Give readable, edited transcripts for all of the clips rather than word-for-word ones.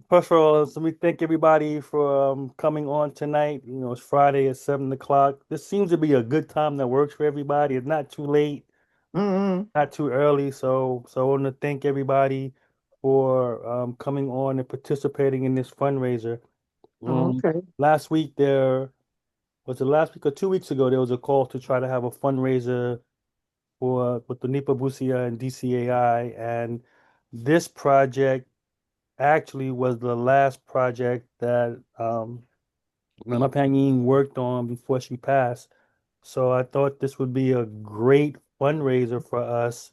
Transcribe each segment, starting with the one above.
First of all, let me thank everybody for coming on tonight. It's Friday at 7 o'clock. This seems to be a good time that works for everybody. It's not too late, Mm-hmm. not too early. So I want to thank everybody for coming on and participating in this fundraiser. Um, Okay. last week there was it last week or 2 weeks ago, there was a call to try to have a fundraiser for with the Nipa Busia and DCAI, and this project actually was the last project that Mama Pangine worked on before she passed. So I thought this would be a great fundraiser for us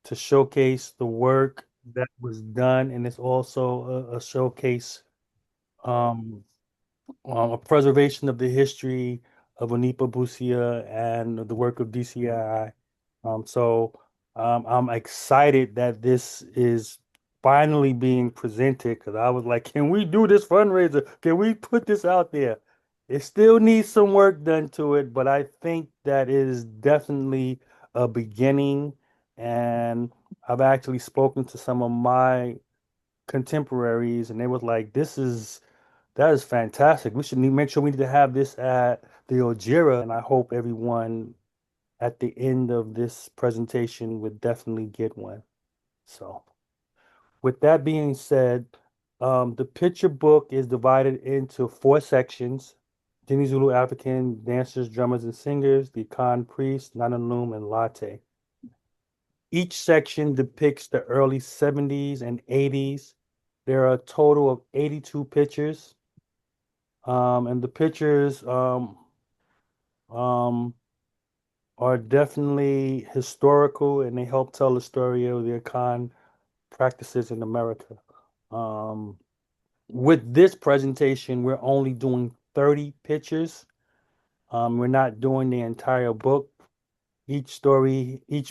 to showcase the work that was done, and it's also a showcase um, a preservation of the history of Onipa Busia and the work of DCI. I'm excited that this is finally being presented because I was like, can we do this fundraiser? Can we put this out there? It still needs some work done to it, but I think that is definitely a beginning. And I've actually spoken to some of my contemporaries, and they was like, that is fantastic. We should make sure we need to have this at the Ojira, and I hope everyone at the end of this presentation would definitely get one. So, with that being said, the picture book is divided into four sections: Dinizulu African dancers, drummers, and singers, the Akan priest, Nananum, and Latte. Each section depicts the early 70s and 80s. There are a total of 82 pictures. And the pictures um, are definitely historical and they help tell the story of the Akan practices in America. Um, with this presentation, we're only doing 30 pictures. We're not doing the entire book. Each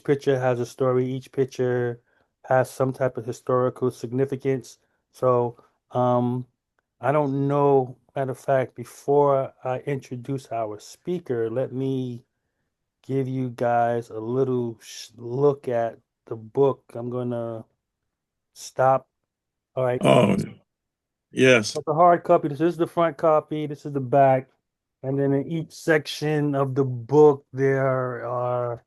picture has a story, each picture has some type of historical significance. So, um, I don't know. Matter of fact, before I introduce our speaker, let me give you guys a little look at the book. I'm gonna stop. All right. Oh, yes. So the hard copy. This is the front copy. This is the back. And then in each section of the book, there are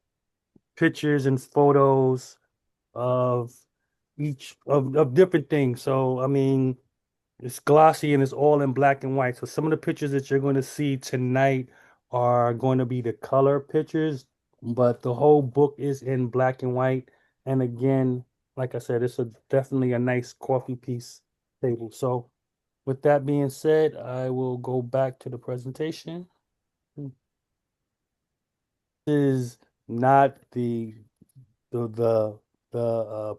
pictures and photos of of different things. So I mean, it's glossy and it's all in black and white. So some of the pictures that you're going to see tonight are going to be the color pictures, but the whole book is in black and white. And again, like I said, it's definitely a nice coffee piece table. So with that being said, I will go back to the presentation. This is not the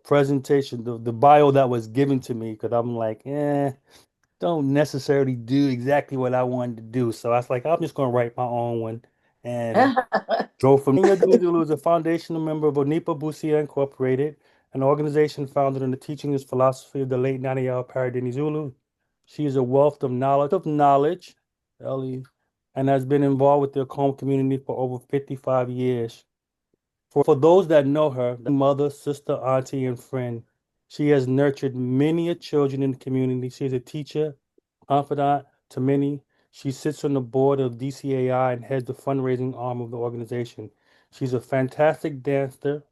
presentation, the bio that was given to me because I'm like, don't necessarily do exactly what I wanted to do. So I was like, I'm just gonna write my own one and go from there. Dinizulu is a foundational member of Onipa Busia Incorporated, an organization founded on the teachings and philosophy of the late Nana Parry Dinizulu. She is a wealth of knowledge, Ellie, and has been involved with the Acom community for over 55 years. For those that know her, mother, sister, auntie, and friend, she has nurtured many a children in the community. She is a teacher, confidant to many. She sits on the board of DCAI and heads the fundraising arm of the organization. She's a fantastic dancer.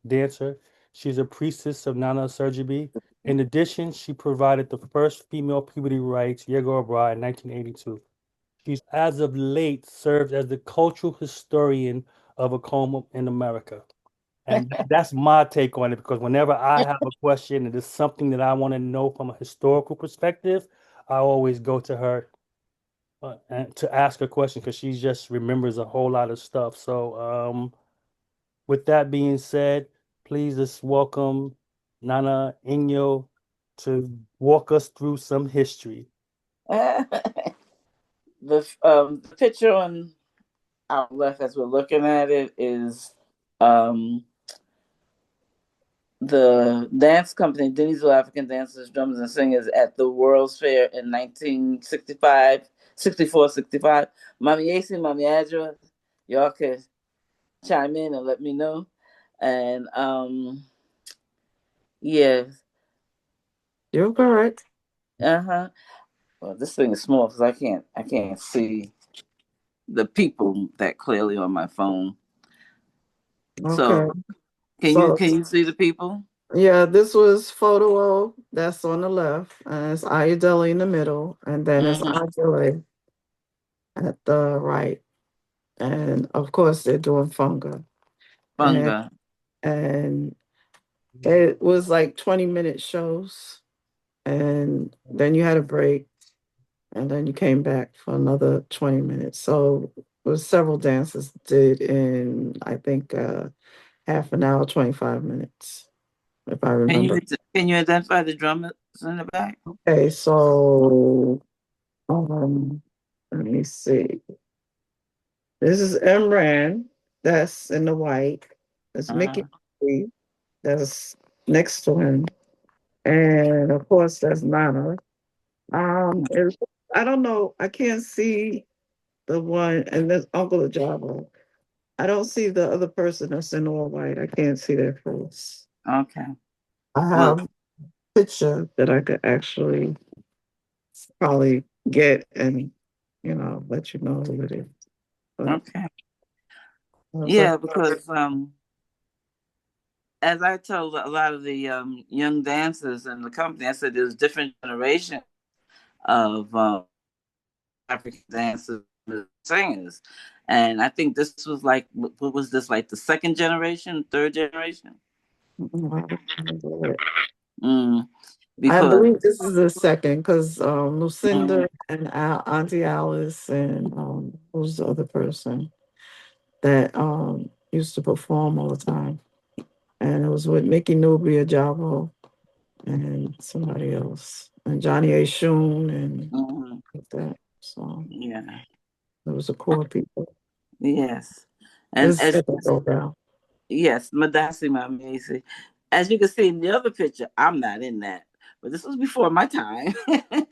She's a priestess of Nana Surgery. In addition, she provided the first female puberty rights, Yego Bra, in 1982. She's as of late served as the cultural historian of Acoma in America. And that's my take on it because whenever I have a question and it's something that I want to know from a historical perspective, I always go to her and to ask a question because she just remembers a whole lot of stuff. So, with that being said, please just welcome Nana Inyo to walk us through some history. The picture on our left, as we're looking at it, is um, the dance company Dinizulu African Dancers, Drummers, and Singers at the World's Fair in 1965, 64, 65. Mami Yasi, Mami Adra, y'all can chime in and let me know. And yeah, You're correct. Uh-huh. Well, this thing is small because I can't see the people that clearly on my phone. Okay. So can you So can you see the people? yeah, this was photo O, that's on the left, and it's Ayodele in the middle, and then it's Mm-hmm. Ayodele at the right. And of course they're doing funga. And Bunga. and it was like 20-minute shows. And then you had a break, and then you came back for another 20 minutes. So it was several dances did in I think half an hour, 25 minutes, if I Can remember. you can you identify the drummers in the back? Okay, so let me see. This is Imran, that's in the white. That's Mickey, Uh, that's next to him. And of course, that's Nana. It, I don't know. I can't see the one, and there's Uncle Ajabo. I don't see the other person that's in all white. I can't see their face. okay. I Well, have a picture that I could actually probably get and let you know who it is. But okay. so Yeah, because as I told a lot of the young dancers in the company, I said there's different generations of African dancers and singers. And I think this was like, what was this, like the second generation, third generation? I don't remember it. Mm, I because, believe this is the second because mm, Lucinda and Auntie Alice and who's the other person that used to perform all the time, and it was with Mickey Nubia Javo and somebody else, and Johnny A. Shoon and mm, like that. So yeah, it was a core people. yes. And This as is the go down. yes, Madasi Mamisi. As you can see in the other picture, I'm not in that. But this was before my time. Mhm.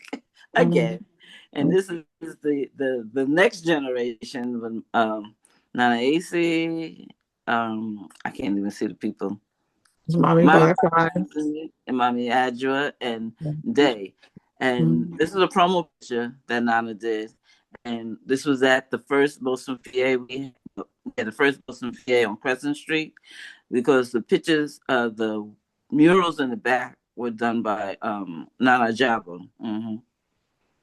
Again. And this is the next generation when Nana AC, I can't even see the people. It's Mommy Mommy Black Eye. and Mommy Adjua and Day. And Mhm. this is a promo picture that Nana did. And this was at the first Boston PA we had the first Boston PA on Crescent Street because the pictures, the murals in the back were done by Nana Jabo. Mm-hmm.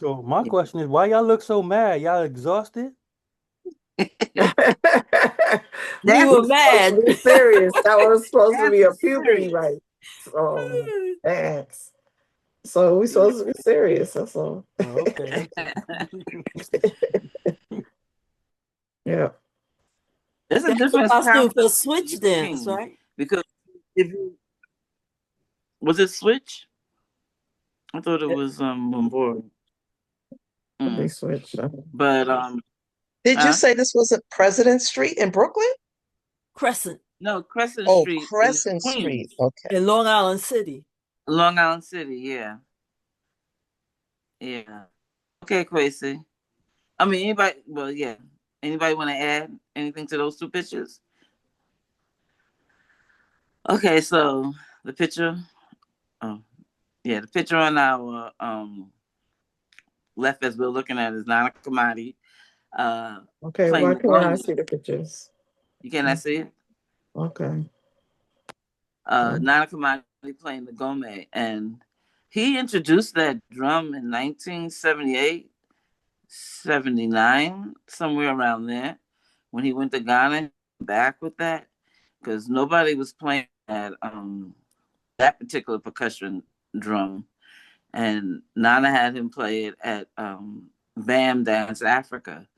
So my question is, why y'all look so mad? Y'all exhausted? We That's were were supposed to mad. be serious. That was supposed to that's be a puberty serious. right. So dance. So we Yeah. supposed to be serious. That's all. Oh, okay. Yeah. There's a That's the difference how costume for switch dance, looking right? because if you was it Switch? I thought it was on board. They Mm. switched. But Did you huh? say this was at President Street in Brooklyn? Crescent No, Crescent Oh, Street in Crescent Street. Queens, Okay. in Long Island City. Long Island City. Yeah, yeah. Okay, Quasi. I mean, anybody? Well, yeah. Anybody want to add anything to those two pictures? Okay, so the picture. Oh, yeah, the picture on our left as we're looking at is Nana Kamadi uh, Okay. playing Why the can't I gong. see the pictures? You cannot see it. Okay. Nana Kamadi playing the gome, and he introduced that drum in 1978, 79, somewhere around there. When he went to Ghana, back with that because nobody was playing that particular percussion drum, and Nana had him play it at Bam Dance Africa,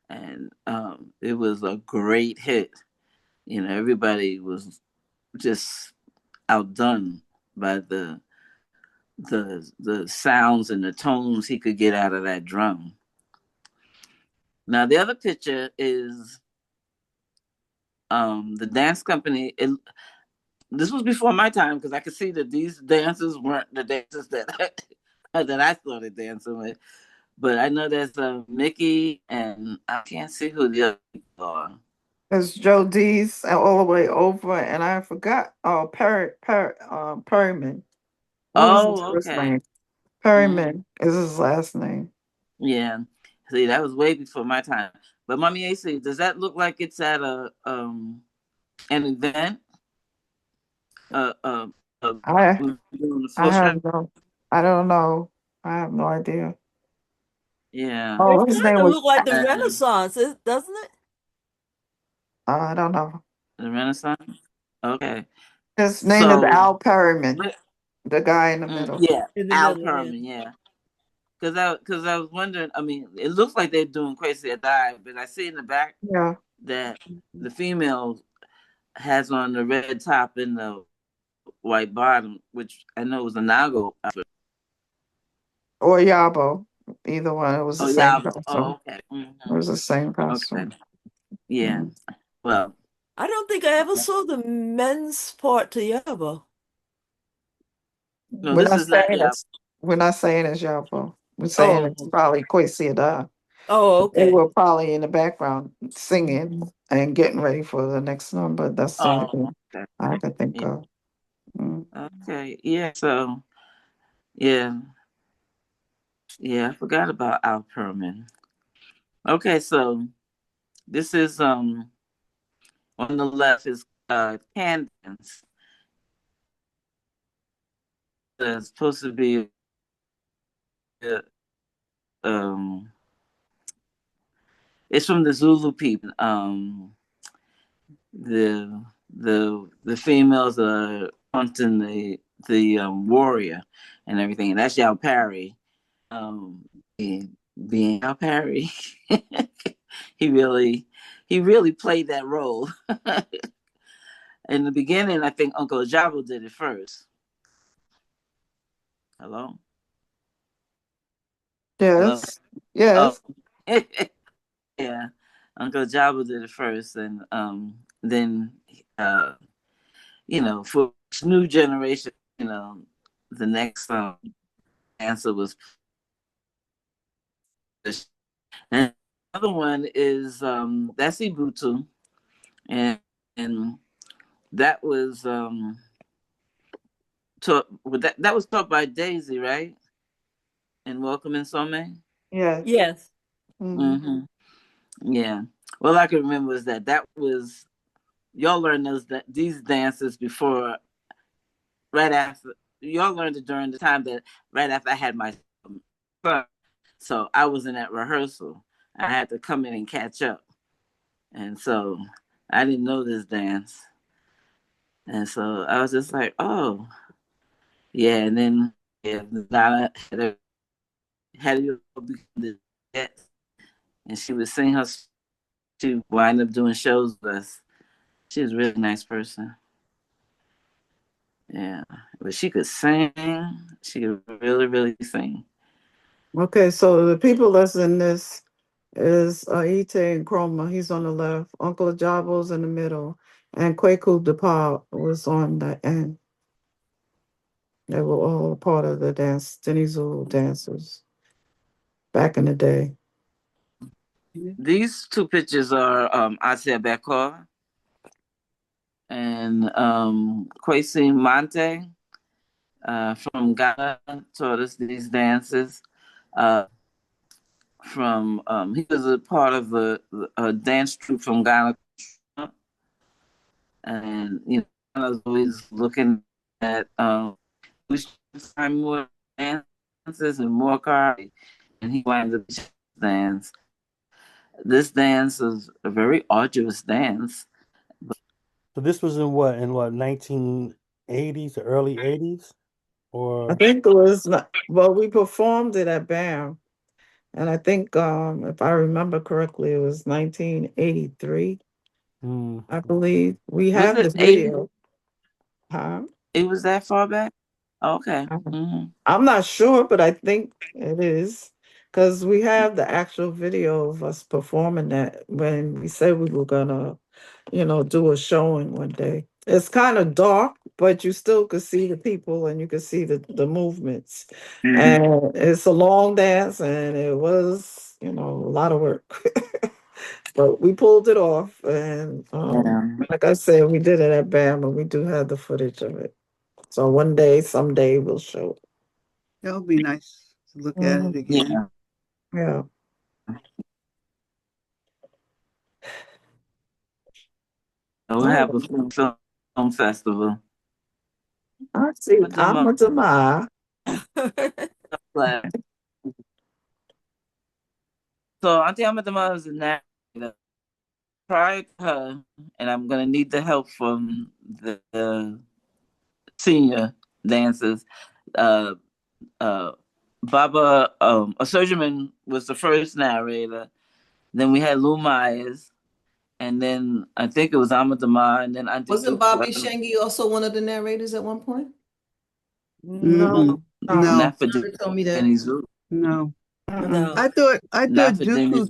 and it was a great hit. You know, everybody was just outdone by the sounds and the tones he could get out of that drum. Now the other picture is the dance company. This was before my time because I could see that these dances weren't the dances that that I started dancing with. But I know there's Mickey and I can't see who the other people are. It's Joe D's all the way over, and I forgot. Oh, Perryman. What was his Oh, first okay. name? Mm, Perryman is his last name. yeah. See, that was way before my time. But Mommy AC, does that look like it's at a an event? Uh, uh, uh I doing a I full show? have no, I don't know. I have no idea. Yeah. It Oh, his name kind of was, look like the And Renaissance, doesn't it? I don't know. the Renaissance. Okay. His name is So, Al Perryman, but, the guy in the middle. yeah, In the Al middle, yeah. Perman, yeah. Because I was wondering. I mean, it looks like they're doing Crazy or Die, but I see in the back Yeah. that the female has on the red top and the white bottom, which I know was a Nago outfit. Or Yabo. Either one. It was the Oh same yeah. costume. Oh okay. It was the same Okay. costume. Yeah. Mm. Well, I don't think I ever saw the men's part to Yaba. no, We're this not is not saying yeah. it's we're not saying it's Yabo. We're saying Oh, it's probably Kwesi Ada. oh, They okay. were probably in the background singing and getting ready for the next number. That's the only Oh thing okay. I can think Yeah. of. Mm. Okay. Yeah. So yeah, yeah. I forgot about Al Perman. Okay. So this is on the left is Candence. It's supposed to be uh, um it's from the Zulu people. The females are hunting the warrior and everything. And that's Yao Parry. Um, being Yao Parry, he really he really played that role. In the beginning, I think Uncle Jabo did it first. Hello, hello. Yes. Oh, Yes. yeah. Uncle Jabo did it first, and then uh, for new generation, the next answer was push. And the other one is that's Ibutu, and and that was taught that was taught by Daisy, right? And Welcome in Some. Yes. Yes. Hmm. Mm-hmm. Yeah. Well, I can remember is that was y'all learned these dances before, right after y'all learned it during the time that right after I had my son. So I was in that rehearsal. I had to come in and catch up. And so I didn't know this dance. And so I was just like, oh, yeah. And then yeah, Donna had to become the dance. And she would sing her, she wind up doing shows with us. She was a really nice person. Yeah. But she could sing. She could really, really sing. Okay, so the people that's in this is Ite and Chroma. He's on the left. Uncle Jabo's in the middle. And Kwaku DePaul was on the end. They were all part of the dance, Dinizulu dancers back in the day. These two pictures are Asia Bekor and Kwesi Monte from Ghana taught us these dances. Uh, from he was a part of a dance troupe from Ghana, and I was always looking at we should find more dances and more cars, and he wanted to dance. This dance is a very arduous dance. So this was in what 1980s, the early 80s, I or think it was not, well, we performed it at BAM. And I think if I remember correctly, it was 1983, mm, I believe. We Was have the it 80? video. Huh? It was that far back? Okay. Uh, Mm-hmm. I'm not sure, but I think it is because we have the actual video of us performing that when we said we were gonna, do a showing one day. It's kind of dark, but you still could see the people and you could see the movements. And it's a long dance and it was, a lot of work. But we pulled it off and Yeah. like I said, we did it at BAM and we do have the footage of it. So one day, someday we'll show it. That would be nice to look at it again. Yeah. Yeah. We'll Oh, have a film festival. I see. But then I'm a Dema. so Auntie Amadama is a narrator. Prior to her, and I'm gonna need the help from the senior dancers. Uh, Baba Surgeman was the first narrator. Then we had Lou Myers, and then I think it was Amadama, and then Auntie Wasn't Duke. Bobby Shengi also one of the narrators at one point? No, no, Not for They told me that. Dinizulu. No. No. I thought Not for Dooku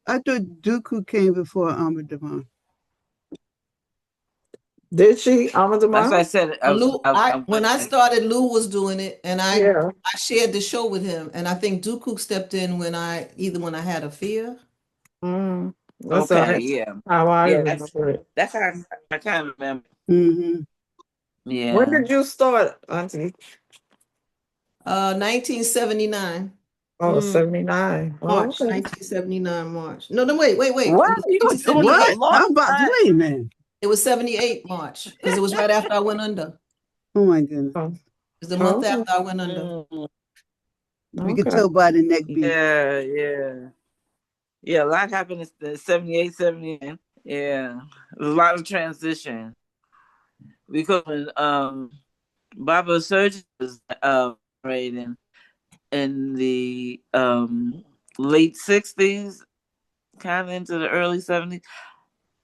Dinizulu. came before Amadama. Did she? I'm a That's why I Dema? said Lou, when I started, Lou was doing it, and Yeah. I shared the show with him, and I think Dooku stepped in when I had a fear. That's Okay, yeah, how I yeah. remember it. That's how I kind of remember. Mm-hmm. When Yeah. did you start, Auntie? 1979. Oh, 79. Oh, March, okay. 1979, March. No, wait. It What? was You were doing it a 1978. What? long How about time. wait a minute? It was 78 March, because it was right after I went under. Oh my goodness. Oh, It was the month okay. after I went under. We could Okay. tell by the neck beat. Yeah. Yeah, a lot happened in 78, 79. Yeah. A lot of transition. Because when Baba Surgeon was raiding in the late 60s, kind of into the early 70s,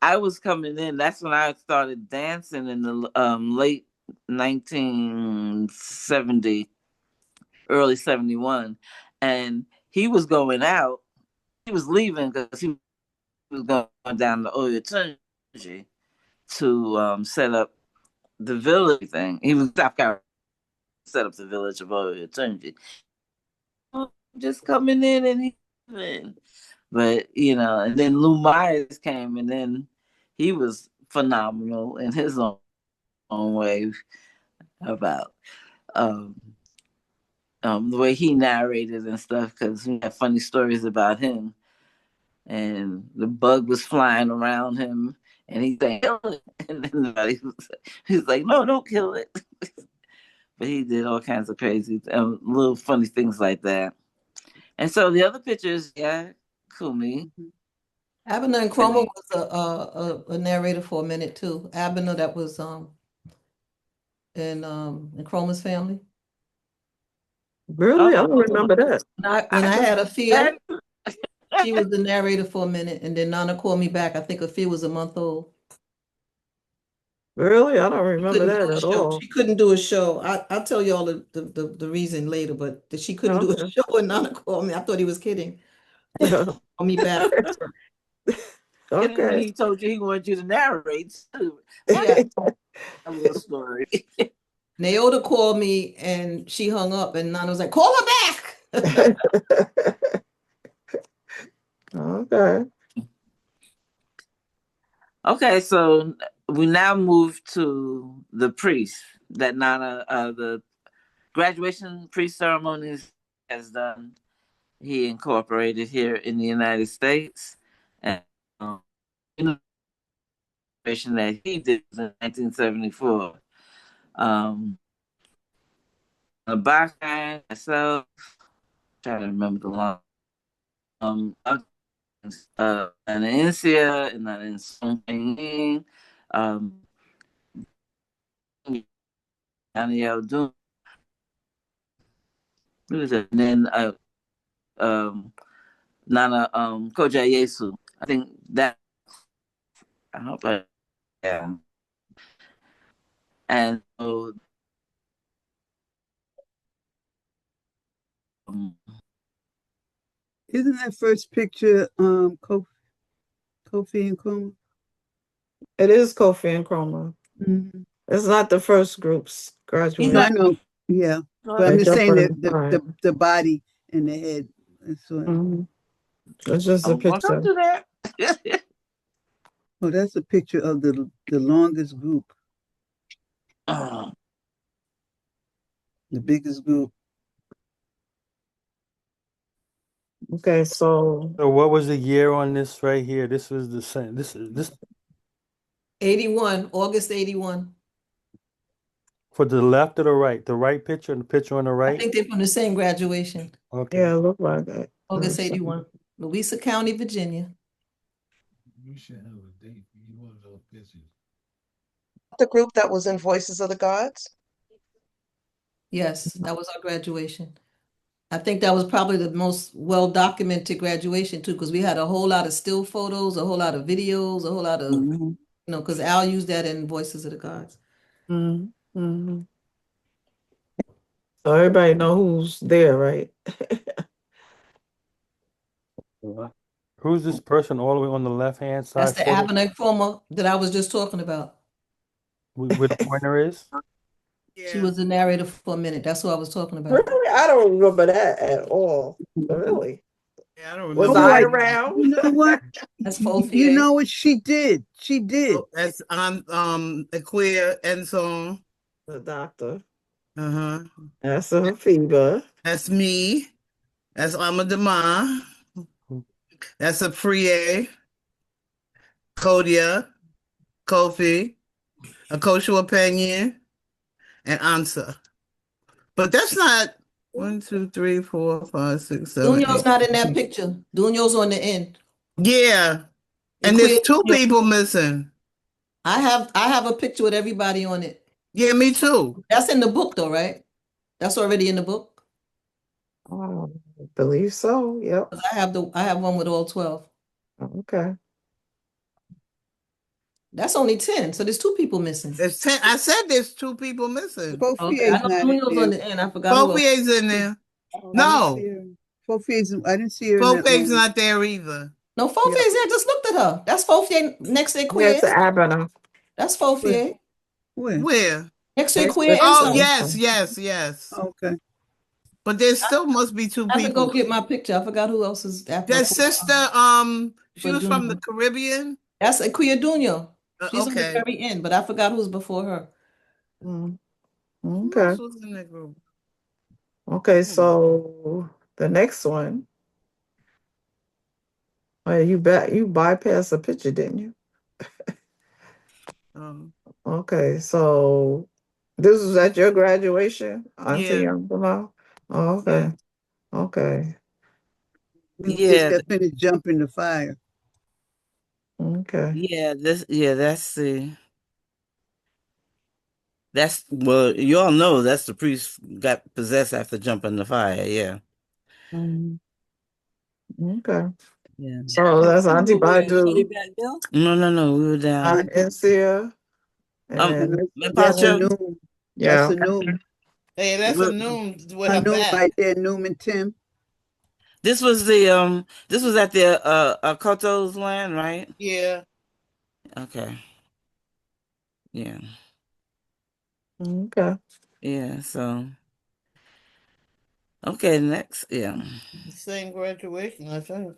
I was coming in. That's when I started dancing in the late 1970, early 71. And he was going out. He was leaving because he was going down to Oyotunji to set up the village thing. He was South Carolina, set up the village of Oyotunji. Just coming in and leaving. But, and then Lou Myers came, and then he was phenomenal in his own way about um, the way he narrated and stuff, because we had funny stories about him. And the bug was flying around him, and he's saying, kill it. And then he's like, no, don't kill it. But he did all kinds of crazy, little funny things like that. And so the other pictures, yeah, Kumi. Abner and Chroma was a narrator for a minute too. Abner, that was in Chroma's family. Really? I don't remember that. When I had a fear, she was the narrator for a minute, and then Nana called me back. I think a fear was a month old. Really? I don't remember that at all. She couldn't do a show. I'll tell you all the reason later, but that she couldn't do a show, and Nana called me. I thought he was kidding. Call me back. Okay. When he told you he wanted you to narrate too. Yeah. A little story. Naoda called me and she hung up, and Nana was like, call her back. Okay. Okay, so we now move to the priest that Nana, the graduation priest ceremonies has done. He incorporated here in the United States, and that he did in 1974. Akan, myself, trying to remember the long. Anancia and then Song Daniel Doom. Who is it? And then Nana Koja Yesu. I think that I hope I yeah. And so Isn't that first picture Kofi and Chroma? It is Kofi and Chroma. Mm-hmm. It's not the first group's graduation. No, I know. Yeah. But I'm just saying that the body and the head. That's what. It's just a picture. Don't do that. Oh, that's a picture of the longest group. The biggest group. Okay, so So what was the year on this right here? This was the same. This 81, August 81. for the left or the right? The right picture and the picture on the I right? think they're from the same graduation. Okay. yeah, it looked like that. August 81. Louisa County, Virginia. The group that was in Voices of the Gods? Yes, that was our graduation. I think that was probably the most well-documented graduation too, because we had a whole lot of still photos, a whole lot of videos, a whole lot of, because Al used that in Voices of the Gods. Mm-hmm. So everybody know who's there, right? Who's this person all the way on the left-hand That's side the photo? Abenaki Chroma that I was just talking about. Where the pointer is? She Yeah. was the narrator for a minute. That's who I was talking about. Really? I don't remember that at all. Really? Yeah, I don't Was remember Oh, I I, that. around? You know what? That's You Fofier. know what she did? She did. Oh, that's on Aquia and song. The doctor. Uh-huh. That's a fever. That's me. That's Amadama. That's a Priye, Kodia, Kofi, Akosha Opinion, and Ansa. But that's not 1, 2, 3, 4, 5, 6, 7, Dunyo's 8. not in that picture. Dunyo's on the end. Yeah. And Ikuya there's two Dunyo. people missing. I have a picture with everybody on it. Yeah, me too. That's in the book though, right? That's already in the book. Oh, I believe so. Yep. 'Cause I have one with all 12. Okay. That's only 10. So there's 2 people missing. There's 10. I said there's two people missing. Okay, I know Dunyo's on the end. I forgot who else. Fofie's in there. No, I didn't see her in that Fofie's one. not there either. No, Fofier's there. Just looked at her. That's Fofier next to Yes, Queer. the Abner. That's Fofier. Where? Next to Next Queer to Oh, Enzo. yes, yes, yes. Okay. But there still must be two I have to go people. get my picture. I forgot who else is after. That sister, she was from the Dunyo. Caribbean. That's Akuya Dunyo. She's on the Okay. very end, but I forgot who's before her. Mm, Who okay. else was in that group? Okay, so the next one. Oh, you bypassed a picture, didn't you? Um, Okay, so this was at your graduation, Auntie yeah. Young Bilal? Oh, okay. Okay. We just Yeah, got finished jumping the fire. Okay. that's well, you all know that's the priest got possessed after jumping the fire. Yeah, Mm, okay. yeah. So that's Auntie Badu, No, we were down. Aunt Insia, Um, and That's a Pancho, noon. That's yeah. a noon. Hey, that's a look, noon with A her noon back. right there, Noom and Tim. this was at the Koto's land, right? Yeah. Okay, yeah, Okay. yeah. So okay, next, yeah. Same graduation, I think.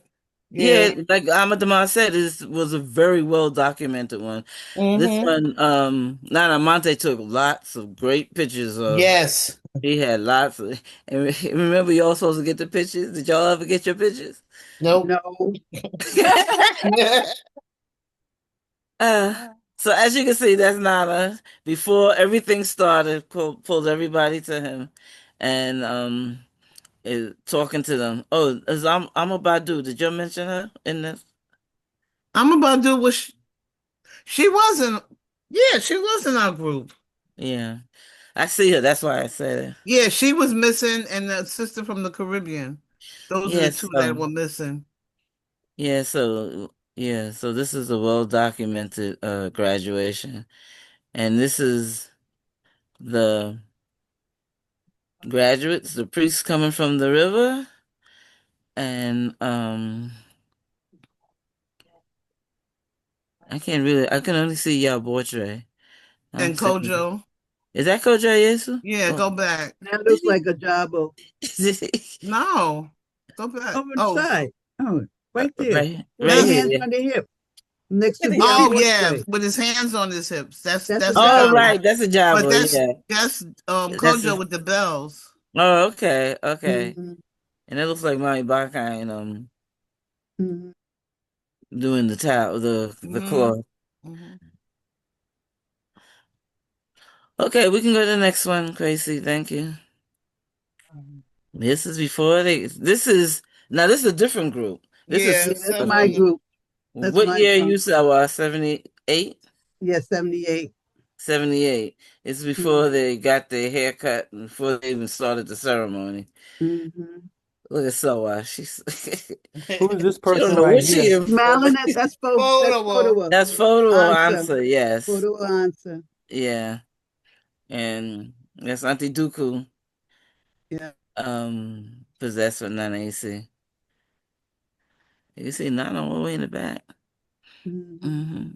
Yeah, Yeah. like Amadama said, this was a very well documented one. This Mm-hmm. one, Nana Monte took lots of great pictures of. Yes. He had lots of, and remember, y'all supposed to get the pictures. Did y'all ever get your pictures? Nope. No. So as you can see, that's Nana. Before everything started, pulled everybody to him, and is talking to them. Oh, is I'm about to. Did you mention her in this? I'm about to do what she wasn't. Yeah, she was in our group. Yeah, I see her. That's why I said it. Yeah, she was missing, and the sister from the Caribbean. Those are the Yes. two that were missing. Yeah. So this is a well documented graduation, and this is the graduates, the priests coming from the river, and I can only see y'all portrait. I'm And saying, Kojo. is that Coach Yesu? Yeah, go back. That looks like a job of No, go back. over the side. Oh, right there. right, With right the here. hands Yeah. on the hip. Next to Oh Bobby yeah, Portrait. with his hands on his hips. That's That's a a Oh, job. right, Jabo. that's a But Jabba. Yeah, that's that's Kojo a, with the bells. oh, okay, okay. Mhm. And it looks like Mommy Bakan Mhm. doing the towel, the Mhm. cloth. Mhm. Okay, we can go to the next one, Gracie. Thank you. This is before they. This is a different group. This is Yeah, Yeah, that's my 70. group. That's what my year you saw? 78, Yeah, 78. 78. It's before they got their haircut and before they even started the ceremony. Mm-hmm. Look at Sawa. She's Who is this she don't person know right what she here? in for. Smiling at that's Photo. photo. That's photo of Answer. answer. Yes. Photo answer. Yeah. And that's Auntie Dooku. Yeah. Possessed with Nana AC. You see Nana all the way in the back. Mm-hmm. Mm-hmm.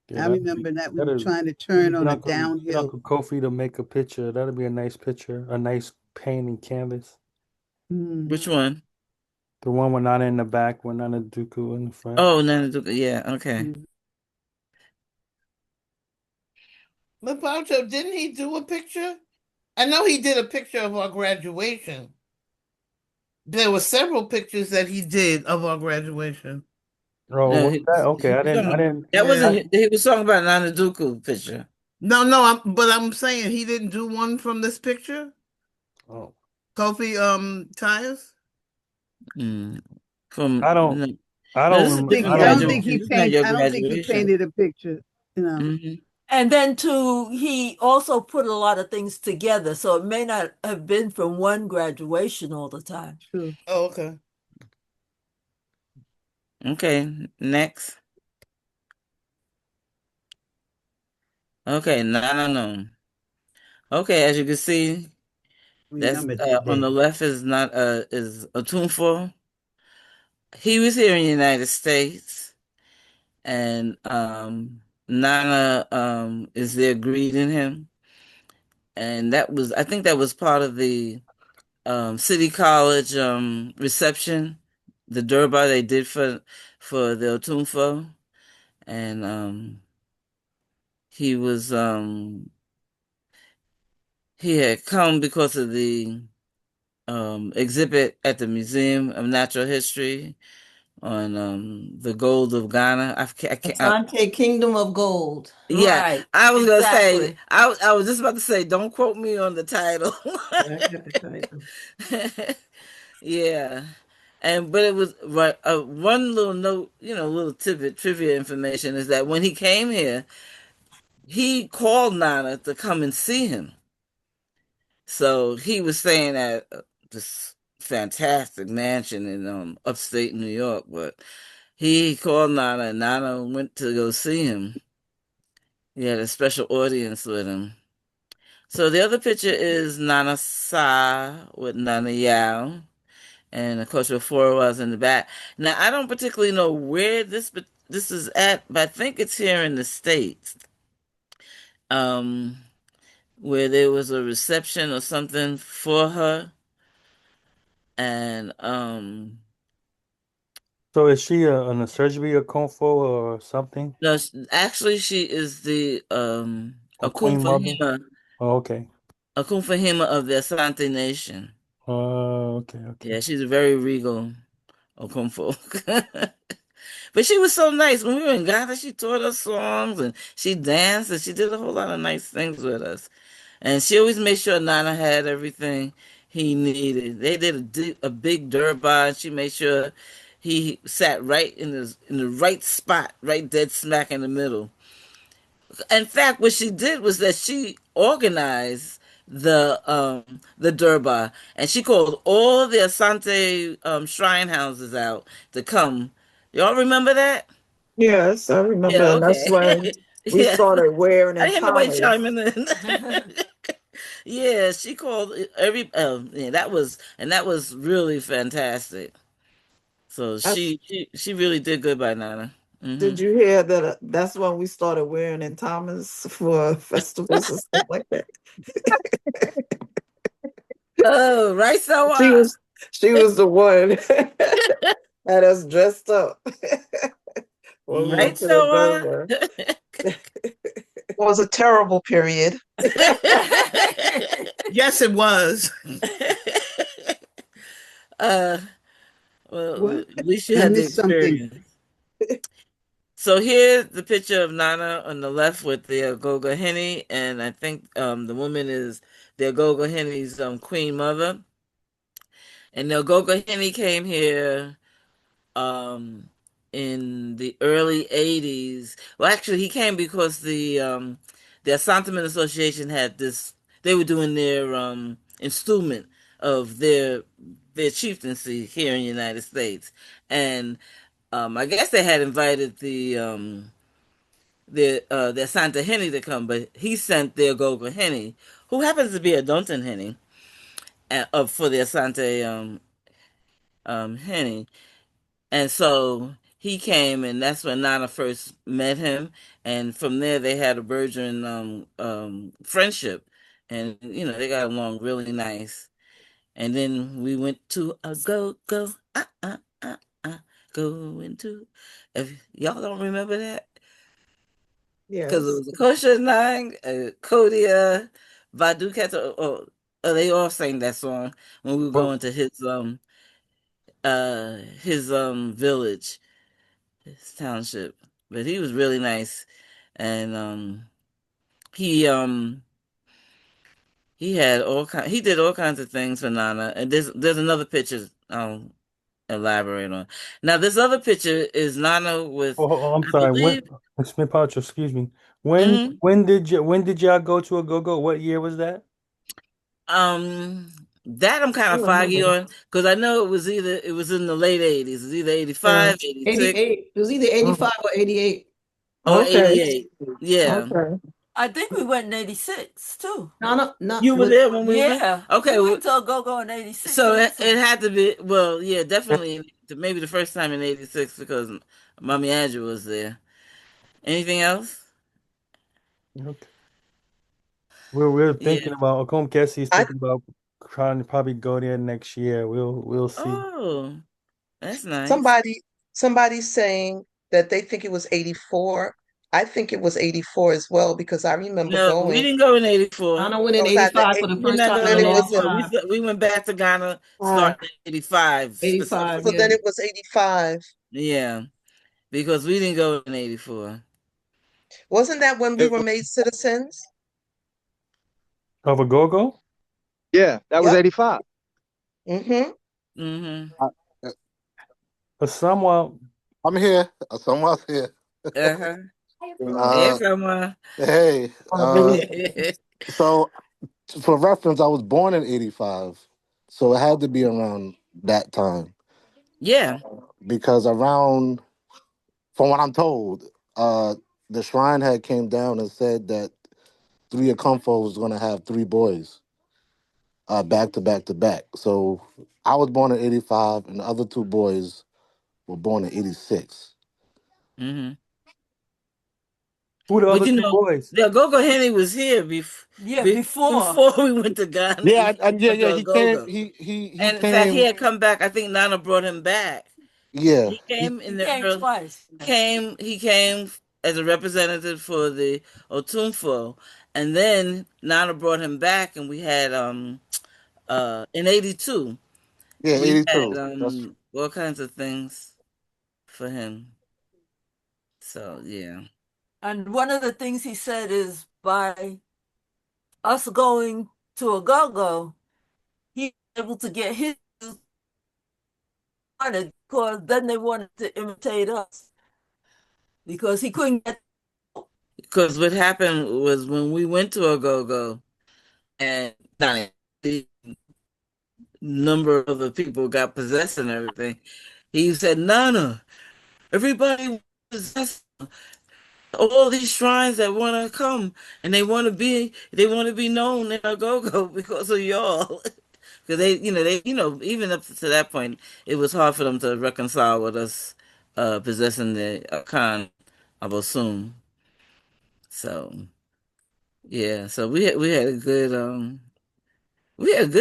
Yeah, I remember that we were that'll trying to let me turn on a get downhill. Uncle Kofi to make a picture. That'll be a nice picture, a nice painting canvas. Which Mm-hmm. one? The one with Nana in the back, with Nana Dooku in the front. Oh, Nana Dooku. Yeah. Okay. But Pancho, didn't he do a picture? I know he did a picture of our graduation. There were several pictures that he did of our graduation. Oh, No, what's that? Okay, that Yeah. wasn't. He was talking about Nana Dooku picture. No, but I'm saying he didn't do one from this picture. Oh, Kofi Tyus. Mm. From I don't, no, I no, don't this is a remember. different I don't graduation. think he This is not paint. your I don't think he graduation. painted a picture. You know. Mm-hmm. And then too, he also put a lot of things together, so it may not have been from one graduation all the time. True. Oh, okay. Okay, next. Okay, no. Okay, as you can see, that's Remember that on day. the left is not is Otunfo. He was here in the United States, and Nana is there greeting him, and I think that was part of the City College reception, the Durbar they did for the Otunfo, and he was he had come because of the exhibit at the Museum of Natural History on the gold of Ghana. I can't, Asante Kingdom of Gold. yeah, Right, I was gonna say exactly. I was just about to say don't quote me on the title. Yeah, I got the title. Yeah, but it was right. One little note, little tidbit trivia information is that when he came here, he called Nana to come and see him. So he was staying at this fantastic mansion in upstate New York, but he called Nana and Nana went to go see him. He had a special audience with him. So the other picture is Nana Sa with Nana Yao. And of course, with four was in the back. Now, I don't particularly know where this is at, but I think it's here in the States. Um, where there was a reception or something for her. And So is she a surgery or kung fu or something? no, actually she is the A queen mother? Oh, okay. Akumfahima of the Asante Nation. Okay, okay. Yeah, she's a very regal Okumfo. But she was so nice. When we were in Ghana, she taught us songs and she danced and she did a whole lot of nice things with us. And she always made sure Nana had everything he needed. They did a big durbar, and she made sure he sat right in the right spot, right dead smack in the middle. In fact, what she did was that she organized the durbar, and she called all the Asante shrine houses out to come. Y'all remember that? Yes, I remember. Yeah, And that's okay. when we Yeah. started wearing I in didn't hear nobody Thomas. chiming in. Yeah, she called every yeah, that was really fantastic. So That's, she really did good by Nana. did you hear that? That's when we started wearing in Thomas for festivals and stuff like that. Oh, right, so She was she was the one had us dressed up when we right, went to the so Durbar. was a terrible period. Yes, it was. uh, well, What? at least you I had the missed something. experience. So here's the picture of Nana on the left with the Gogo Henny, and I think the woman is the Gogo Henny's queen mother. And the Gogo Henny came here um, in the early '80s. Well, actually, he came because the Assanteman Association had this. They were doing their installment of their chieftaincy here in the United States, and I guess they had invited the Santa Henny to come, but he sent their Gogo Henny, who happens to be a Dunton Henny, for the Asante Henny. And so he came, and that's when Nana first met him. And from there, they had a burgeoning friendship. And, they got along really nice. And then we went to a go, uh, going to. If y'all don't remember that, because it Yes. was a Kosher Nine, Kodia, Badu Keta, they all sang that song when we were Well, going to his village, his township. But he was really nice, and he he had he did all kinds of things for Nana. And there's another picture I'll elaborate on. Now this other picture is Nana with, I'm I sorry. believe, Smith Pouch, excuse me. When mhm. when did y'all go to a go-go? What year was that? Um, that I'm kind I of foggy remember. on because I know it was in the late '80s. It was either Yeah. 85, 86, 88. It was either Oh, 85 or 88. or okay. 88. Yeah. Okay. I think we went in '86 too. No, no, no. You were there when we went? Yeah, Okay, we well, went to a go-go in '86 so it also. had to be, well, yeah, definitely maybe the first time in '86 because Mommy Andrew was there. Anything else? Okay. We're Yeah. thinking about Okom Kessie's I thinking about trying to probably go there next year. We'll see. Oh, that's nice. somebody somebody's saying that they think it was 84. I think it was 84 as well because I remember No, we going. didn't go in '84. Donna went It in was either 85 eight, for the We did first not time go then in a in it was long in, 84. time. We went back to Ghana Ah, starting in '85 85, so specifically. yeah. then it was 85. Yeah, because we didn't go in '84. Wasn't that when we were made citizens? Of a go-go? Yeah, that was Yep. 85. Mm-hmm. Mm-hmm. I, But somewhat I'm here. Someone's here. Uh-huh. Hey, Uh, someone. hey, really. so for reference, I was born in 85. So it had to be around that time. Yeah. Because around, from what I'm told, the shrine had came down and said that three of Comfort was going to have three boys back to back to back. So I was born in 85 and the other two boys were born in 86. Mm-hmm. who the But other two boys? the Gogo Henny was here Yeah, before. before we went to Ghana. Yeah, We yeah, went yeah. to a He came. Gogo. He And in fact, he came. had come back. I think Nana brought him back. Yeah, He he came in He the came early, twice. he came as a representative for the Otumfo, and then Nana brought him back, and we had in '82 yeah, we had 82. That's all kinds of things for him. So yeah. And one of the things he said is by us going to a go-go, he was able to get his wanted because then they wanted to imitate us because he couldn't get. Because what happened was when we went to a go-go and not the number of the people got possessed and everything, he said, Nana, everybody possessed. All these shrines that want to come and they want to be known in a go-go because of y'all. Because even up to that point, it was hard for them to reconcile with us possessing the Akan of Osum. So yeah, so we had a good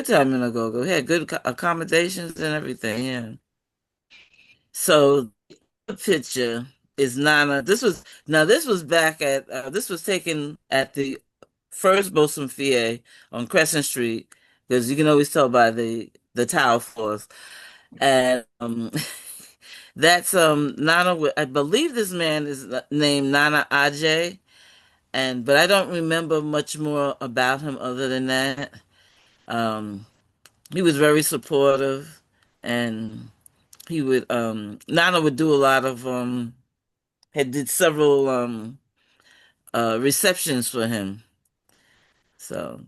time in Agogo. We had good accommodations and everything. Yeah. So the picture. is Nana. This was back at this was taken at the first Bosom Fier on Crescent Street, because you can always tell by the tile floors. And that's Nana. I believe this man is named Nana Ajay, and but I don't remember much more about him other than that. Um, he was very supportive, and Nana would do a lot of had did several receptions for him. So,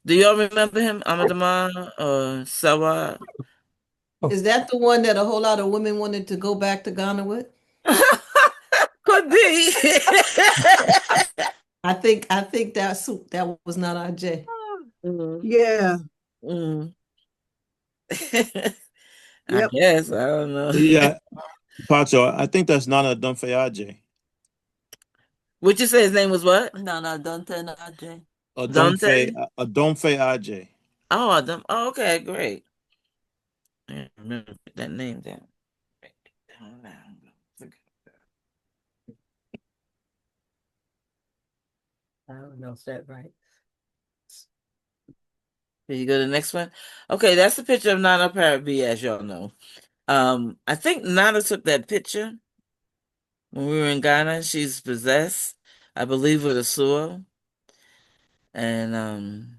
do y'all remember him, Amadama or Sawa? Is that the one that a whole lot of women wanted to go back to Ghana with? Could be. I think that was not our J. Mm, Yeah. mm. I Yep. guess I don't know. Yeah, Pacho, I think that's Nana Dumfeyaje. Would you say his name was what? No, no, don't tell no Jay. Dante? A Dumfeyaje. Oh, okay, great. I remember put that name down. Write it down now. I don't know if that's right. Here you go to the next one. Okay, that's the picture of Nana Parabi, as y'all know. I think Nana took that picture when we were in Ghana. She's possessed, I believe, with a sewer. And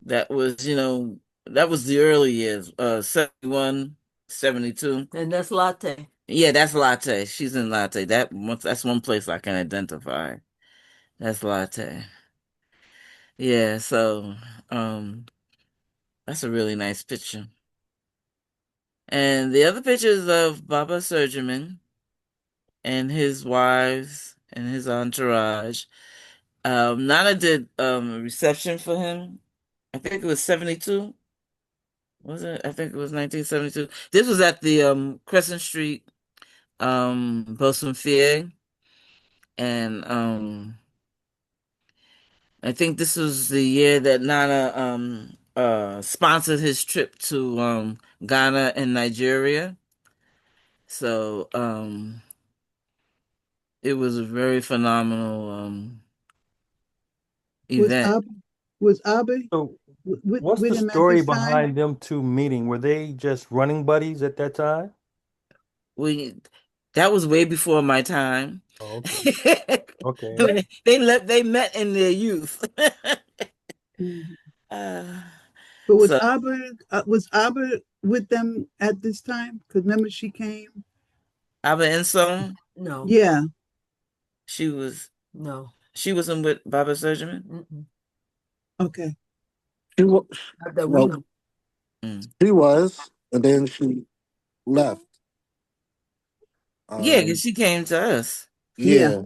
that was, that was the early years, 71, 72. And that's Latte. Yeah, that's Latte. She's in Latte. That's one place I can identify. That's Latte. Yeah, so um that's a really nice picture. And the other pictures of Baba Surgerman and his wives and his entourage. Nana did a reception for him. I think it was 72. Was it? I think it was 1972. This was at the Crescent Street Bosom Fier. And I think this was the year that Nana sponsored his trip to Ghana and Nigeria. So it was a very phenomenal Was event. Abe So, what's with the him at story this time? behind them two meeting? Were they just running buddies at that time? We That was way before my time. Oh, okay. Okay. They met in their youth. Mhm. uh, But so Was Abe with them at this time? Because remember she came. Aba Ensong, No, Yeah. she was no. she wasn't with Baba Surgeman. Mm-mm. Okay. She wa- Not that we well, know. Mm. she was, and then she left. Yeah, because Um, she came to us. Yeah. yeah,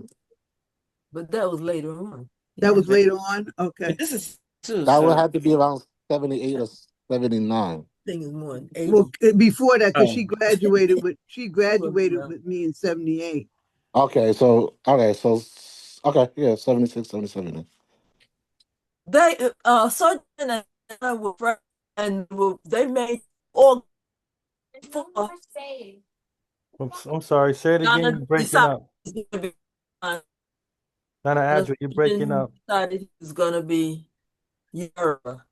But that was later on. That Yeah, was later on. but Okay. this is too. that would So have to be around 78 or 79. Thing is more than Well, 80. before that, because oh she Well, graduated no. with me in '78. Okay, yeah, 76, 77. Then. They Sergeant and I were friends, and they made all for I'm sorry. Say it again. Donna You're breaking decided up. he's gonna be Nana the Adra, you're breaking sergeant up. decided he was gonna be Yoruba.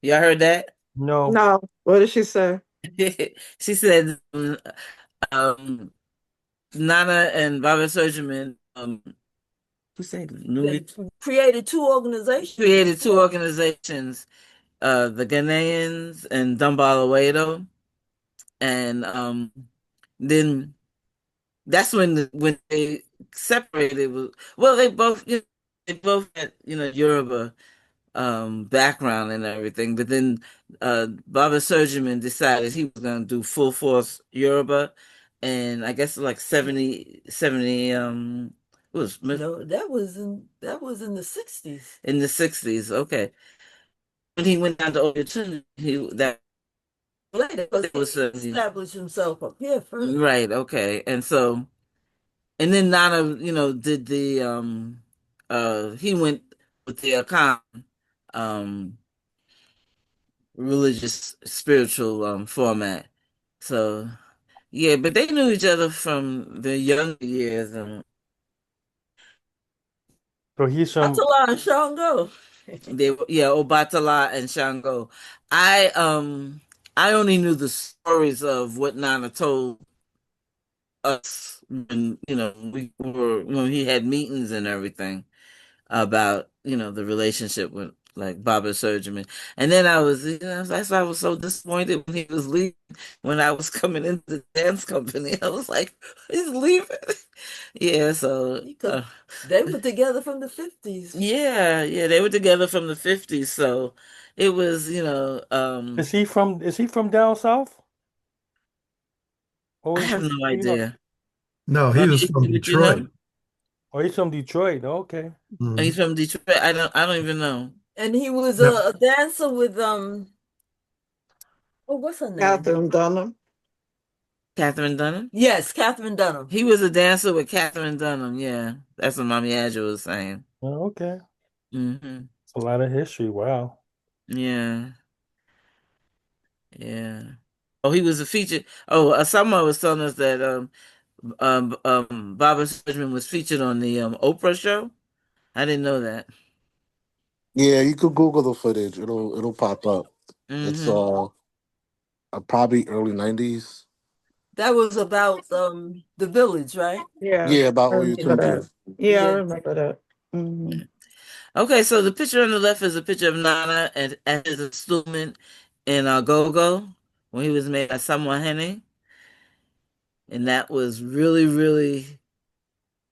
y'all heard that? No. No, what did she say? She said um, Nana and Baba Surgeman who said They newly created two organizations. created two organizations, the Ghanaians and Dumbalawedo, and then that's when they separated. Well, they both had Yoruba background and everything, but then Baba Surgeman decided he was going to do full force Yoruba, and I guess like 70 it was No, that was in the 60s. in the 60s. Okay, when he went down to Ocean, that Later, because it was he established himself up here first. right. Okay, and then Nana, did the he went with the Akan um religious spiritual format. So Yeah, but they knew each other from the younger years. So he's from. Atala and Shango. Yeah, Obatala and Shango. I I only knew the stories of what Nana told us when when he had meetings and everything about the relationship with like Baba Surgeman. And then that's why I was so disappointed when he was leaving, when I was coming into the dance company. I was like, he's leaving. Yeah, so Because they were together from the 50s. yeah, they were together from the 50s, so it was, Is he from down south? I Or is have he? no idea. No, he was from Would you know? Detroit. Oh, he's from Detroit. Okay. He's Mhm. from Detroit. I don't even know. And he was Yep. a dancer with oh, what's her name? Catherine Dunham. Catherine Dunham? Yes, Catherine Dunham. He was a dancer with Catherine Dunham. Yeah, that's what Mommy Adjo was saying. Oh, okay. Hmm. It's a lot of history. Wow. Yeah, yeah. Oh, he was a featured. Oh, someone was telling us that Barbara Streisand was featured on the Oprah show. I didn't know that. Yeah, you could Google the footage. It'll pop up. It's Hmm. probably early 90s. That was about the village, right? Yeah, Yeah, about I Oyo remember that. Tunji. Yeah, I Yeah. remember that. Hmm. Okay, so the picture on the left is a picture of Nana at his installment in Go-Go when he was made by Samuel Henning, and that was really, really,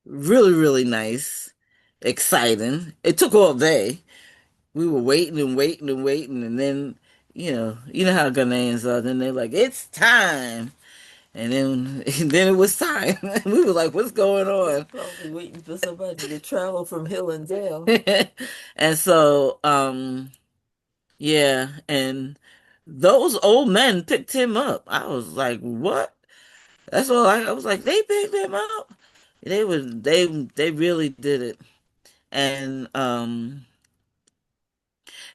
really, really nice, exciting. It took all day. We were waiting and waiting and waiting, and then you know how Ghanaians are. Then they're like, "It's time," and then and then it was time. We were like, "What's going on?" Probably waiting for somebody to travel from Hill and Dale. And so, yeah, and those old men picked him up. I was like, "What?" That's all I was like, "They picked him up." They really did it. And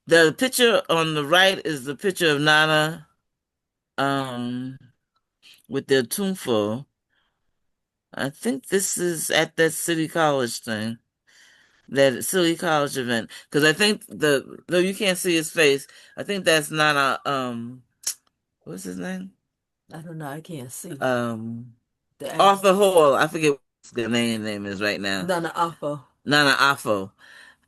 the picture on the right is the picture of Nana um with their tunfo. I think this is at that City College thing, that City College event. Because I think though you can't see his face, I think that's Nana. What's his name? I don't know. I can't see Um, the act. Arthur Hall. I forget what the name is right now. Nana Afo. Nana Afo,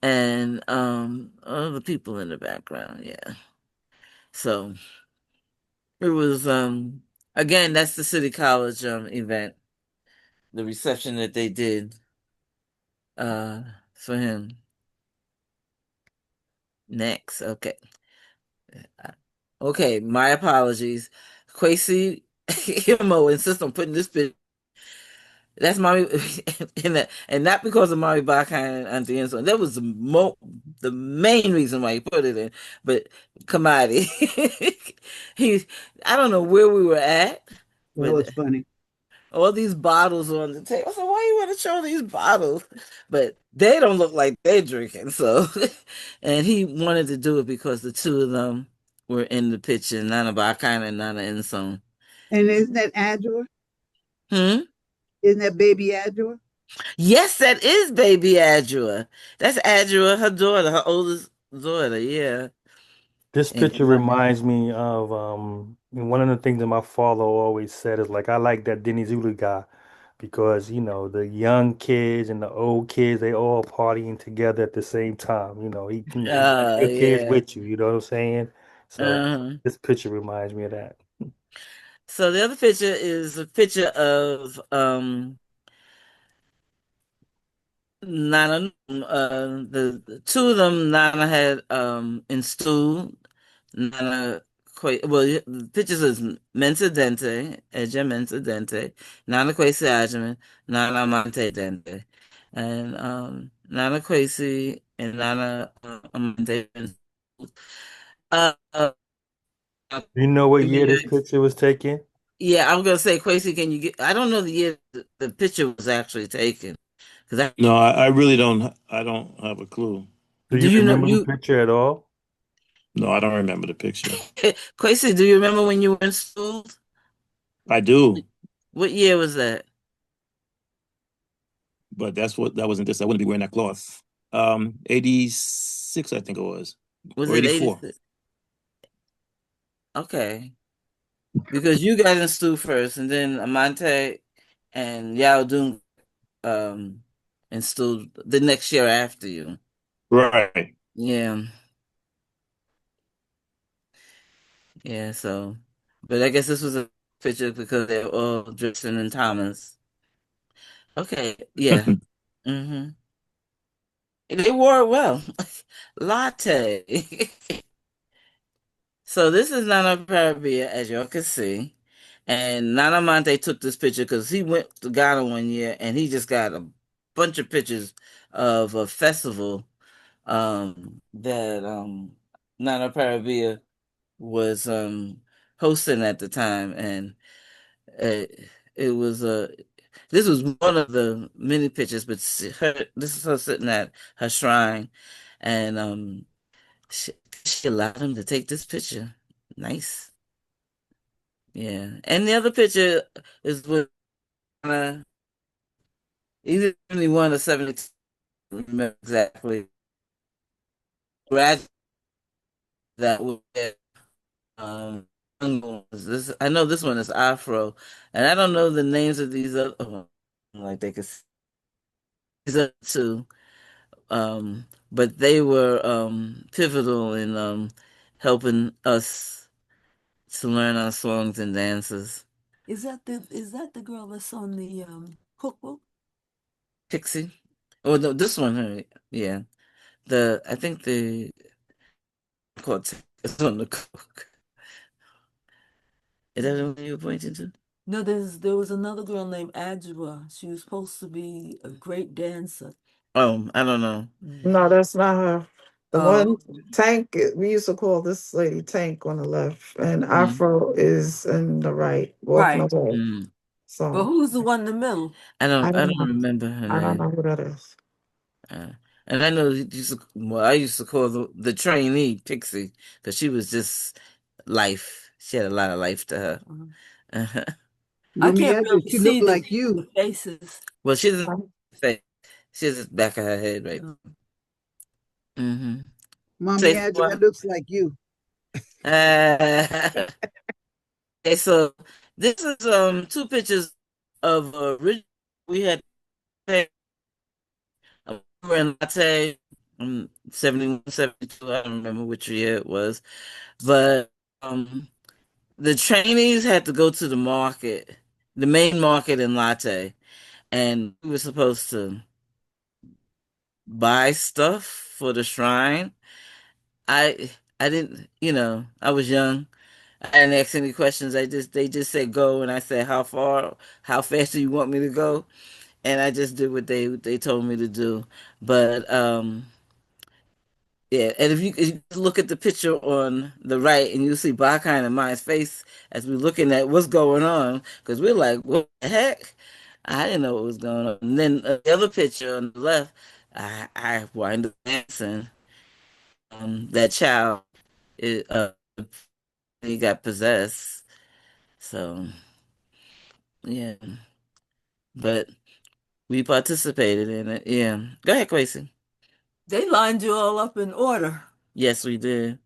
and other people in the background. Yeah. So it was again, that's the City College event, the reception that they did uh for him. Next, okay. Okay, my apologies. Quasi Mo insists on putting this bit. That's Mommy, and not because of Mommy Baka and Auntie Enso. That was the main reason why he put it in. But Kamadi, he, I don't know where we were at, That but was funny. all these bottles on the table. I said, why you want to show these bottles? But they don't look like they're drinking. So, and he wanted to do it because the two of them were in the picture, Nana Bakana and Nana Enson. And isn't that Adjua? Hmm? Isn't that baby Adjua? Yes, that is baby Adjua. That's Adjua, her daughter, her oldest daughter. Yeah. This And picture reminds me of one of the things that my father always said is like I like that Dinizulu guy because the young kids and the old kids they all partying together at the same time. He got your kids yeah. with you. You know what I'm saying? So Uh-huh. this picture reminds me of that. So the other picture is a picture of Nana, the two of them, Nana had installed. Nana, well, the pictures is Mensa Dente, Eja Mensa Dente, Nana Kwesi Ajaman, Nana Amante Dente, and Nana Kwesi and Nana Amante. Uh, uh, You know what year this picture was taken? yeah, I'm gonna say, Kwesi, can you get? I don't know the year the picture was actually taken, because No, I really don't. I don't have a clue. Do do you you know remember the you picture at all? No, I don't remember the picture. Quasi, do you remember when you were in school? I do. What year was that? But that wasn't this. I wouldn't be wearing that cloth. 86, I think it was, Was or it 84. 86? Okay. Because you got in Stu first, and then Amante and Yao Dung um and Stu the next year after you. Right. Yeah. Yeah, so but I guess this was a picture because they're all Dripson and Thomas. Okay, yeah. Mm-hmm. They wore it well. Latte. So this is Nana Parabia, as y'all can see. And Nana Monte took this picture because he went to Ghana one year and he just got a bunch of pictures of a festival that Nana Parabia was hosting at the time. And it was this was one of the many pictures, but this is her sitting at her shrine. And she, she allowed him to take this picture. Nice. Yeah. And the other picture is with either 71 or 72. I don't remember exactly. Grad that was this I know this one is Afro. And I don't know the names of these other like they could see these other two. But they were pivotal in helping us to learn our songs and dances. Is that the girl that's on the cookbook? Pixie. Oh no, this one, yeah. I think the quartet is on the cook. Is that the one you were pointing to? No, there was another girl named Adjua. She was supposed to be a great dancer. Oh, I don't know. No, that's not her. The Oh, one Tank, we used to call this lady Tank on the left, and Mm, Afro is in the right, walking right. away. mm. But So who's the one in the middle? I I don't don't know. remember her I don't name. know who that is. Uh, and I know I used to call the trainee Pixie because she was just life. She had a lot of life to her. Mhm. Uh-huh. I Mommy can't Edra, really she looked see the like names of you. the faces. Well, she doesn't say she has the back of her head right. Oh. Mm-hmm. Mommy Say Edra, what? that looks like you. Okay, so this is two pictures of we had we were in Latte 71, 72, I don't remember which year it was. But the trainees had to go to the market, the main market in Latte, and we were supposed to buy stuff for the shrine. I didn't, I was young. I didn't ask any questions. They just said go, and I said how fast do you want me to go? And I just did what they told me to do. But yeah, and if you look at the picture on the right, and you see Bakai and my face as we're looking at what's going on, because we're like, what the heck? I didn't know what was going on. And then the other picture on the left, I wind up dancing. That child, it, he got possessed. So yeah, but we participated in it. Yeah, go ahead, Quasi. They lined you all up in order. Yes, we did.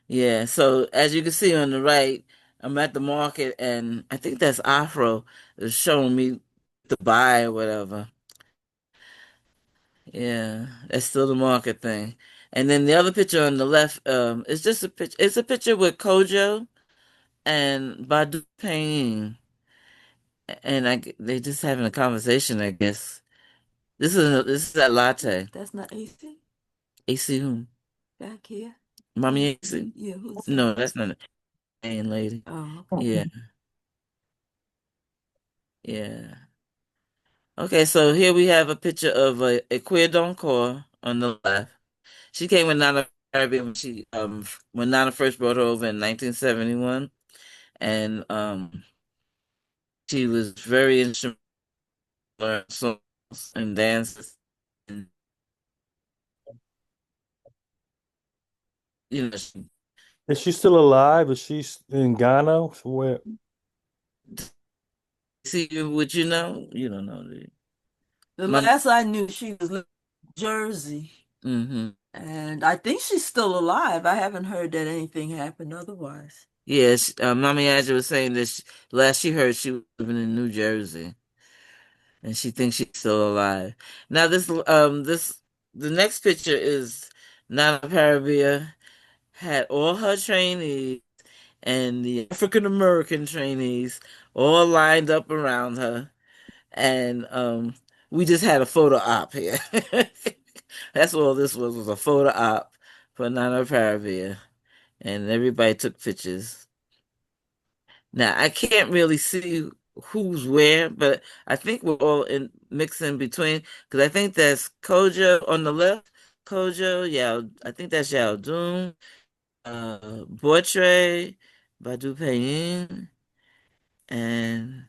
Yeah, so as you can see on the right, I'm at the market and I think that's Afro is showing me to buy or whatever. Yeah, that's still the market thing. And then the other picture on the left, is just a picture. It's a picture with Kojo and Badu Payne, and they just having a conversation, I guess. This is that latte. That's not AC AC whom? back here. Mommy AC? Yeah, who's that? No, that's not a Payne lady. Oh, okay. Yeah, yeah. Okay, so here we have a picture of a queer Doncor on the left. She came with Nana Caribbean when Nana first brought her over in 1971, and she was very instrumental in songs and dances, and she, Is she still alive? Is she in Ghana? Where? See what you know? You don't know, do you? The My, last I knew, she was in Jersey, mm-hmm. and I think she's still alive. I haven't heard that anything happened otherwise. Yes, Mommy Aja was saying that last she heard she was living in New Jersey, and she thinks she's still alive. Now the next picture is Nana Parabia had all her trainees and the African American trainees all lined up around her, and we just had a photo op here. That's all this was a photo op for Nana Parabia, and everybody took pictures. Now I can't really see who's where, but I think we're all in mixing between because I think that's Kojo on the left. Kojo, yeah, I think that's Yao Dun, Bortre, Badu Payin, and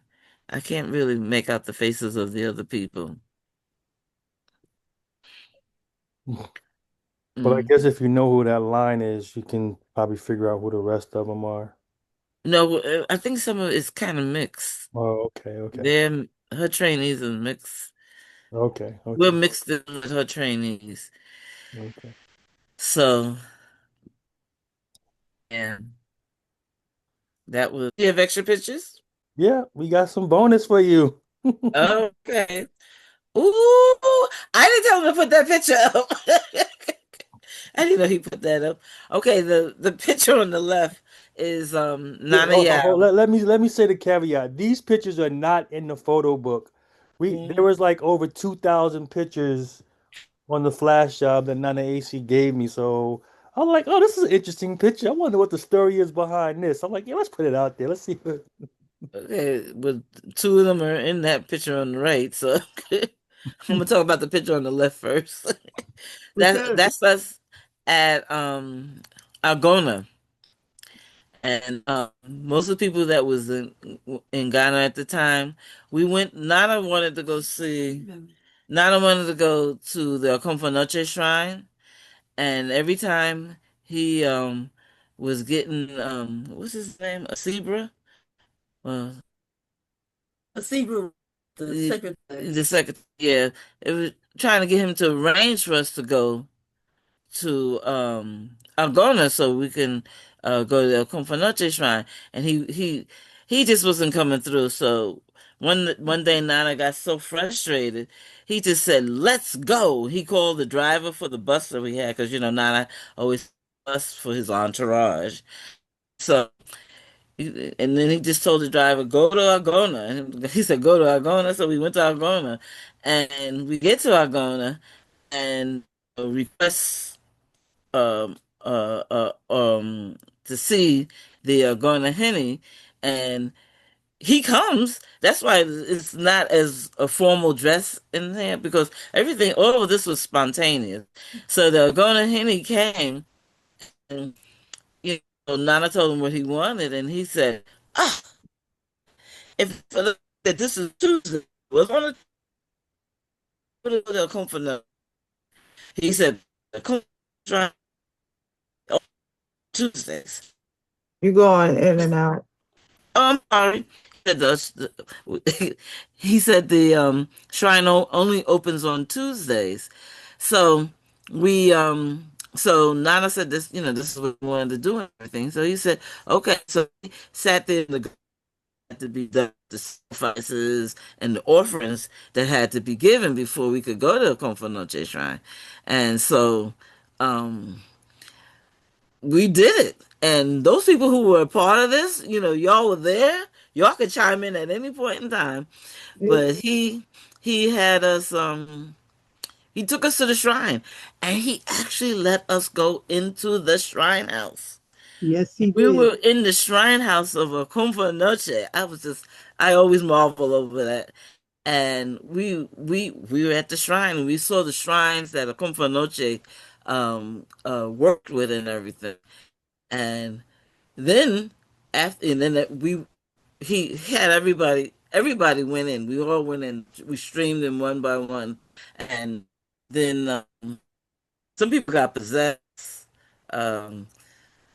I can't really make out the faces of the other people. But I Mm. guess if you know who that line is, you can probably figure out who the rest of them are. No, I think some of it's kind of mixed. Oh, okay, okay, They're her trainees are mixed. okay, We're okay, mixed in with her trainees. okay. So, yeah, that was. You have extra pictures? Yeah, we got some bonus for you. Okay. Ooh, I didn't tell him to put that picture up. I didn't know he put that up. Okay, the picture on the left is Nana Yao. Let me say the caveat. These pictures are not in the photo book. There Mhm. was like over 2,000 pictures on the flash job that Nana AC gave me. So I'm like, oh, this is an interesting picture. I wonder what the story is behind this. I'm like, yeah, let's put it out there. Let's see what. Okay, but two of them are in that picture on the right, so I'm gonna talk about the picture on the left first. What's that? That's us at Algona. And most of the people that was in Ghana at the time, we went. Nana wanted to go see. Nana wanted to go to the Akomfanoche shrine, and every time he was getting what's his name, a zebra, uh, A Sebrew, the secretary. the second, yeah, it was trying to get him to arrange for us to go to Algona so we can go to the Kumfanoche shrine, and he just wasn't coming through. So one day Nana got so frustrated, he just said, "Let's go." He called the driver for the bus that we had because Nana always bus for his entourage. So. And then he just told the driver, "Go to Algona." And he said, "Go to Algona." So we went to Algona, and we get to Algona, and request to see the Garner Henny, and he comes. That's why it's not as a formal dress in there because everything, all of this was spontaneous. So the Garner Henny came, and Nana told him what he wanted, and he said, "Ah, if that this is Tuesday, was on a they'll come for no." He said, "Come try on Tuesdays." You going in and out. Oh, I'm sorry. He said the shrine only opens on Tuesdays. So we so Nana said this, this is what we wanted to do and everything. So he said, okay. So he sat there and the had to be done, the sacrifices and the offerings that had to be given before we could go to the Confanoche shrine. And so we did it. And those people who were a part of this, y'all were there. Y'all could chime in at any point in time. It, But he had us he took us to the shrine and he actually let us go into the shrine house. yes, he We did. were in the shrine house of a Kumbha Noche. I always marvel over that. And we were at the shrine and we saw the shrines that a Kumbha Noche worked with and everything. And then we he had everybody went in. We all went in. We streamed them one by one, and then some people got possessed. Um,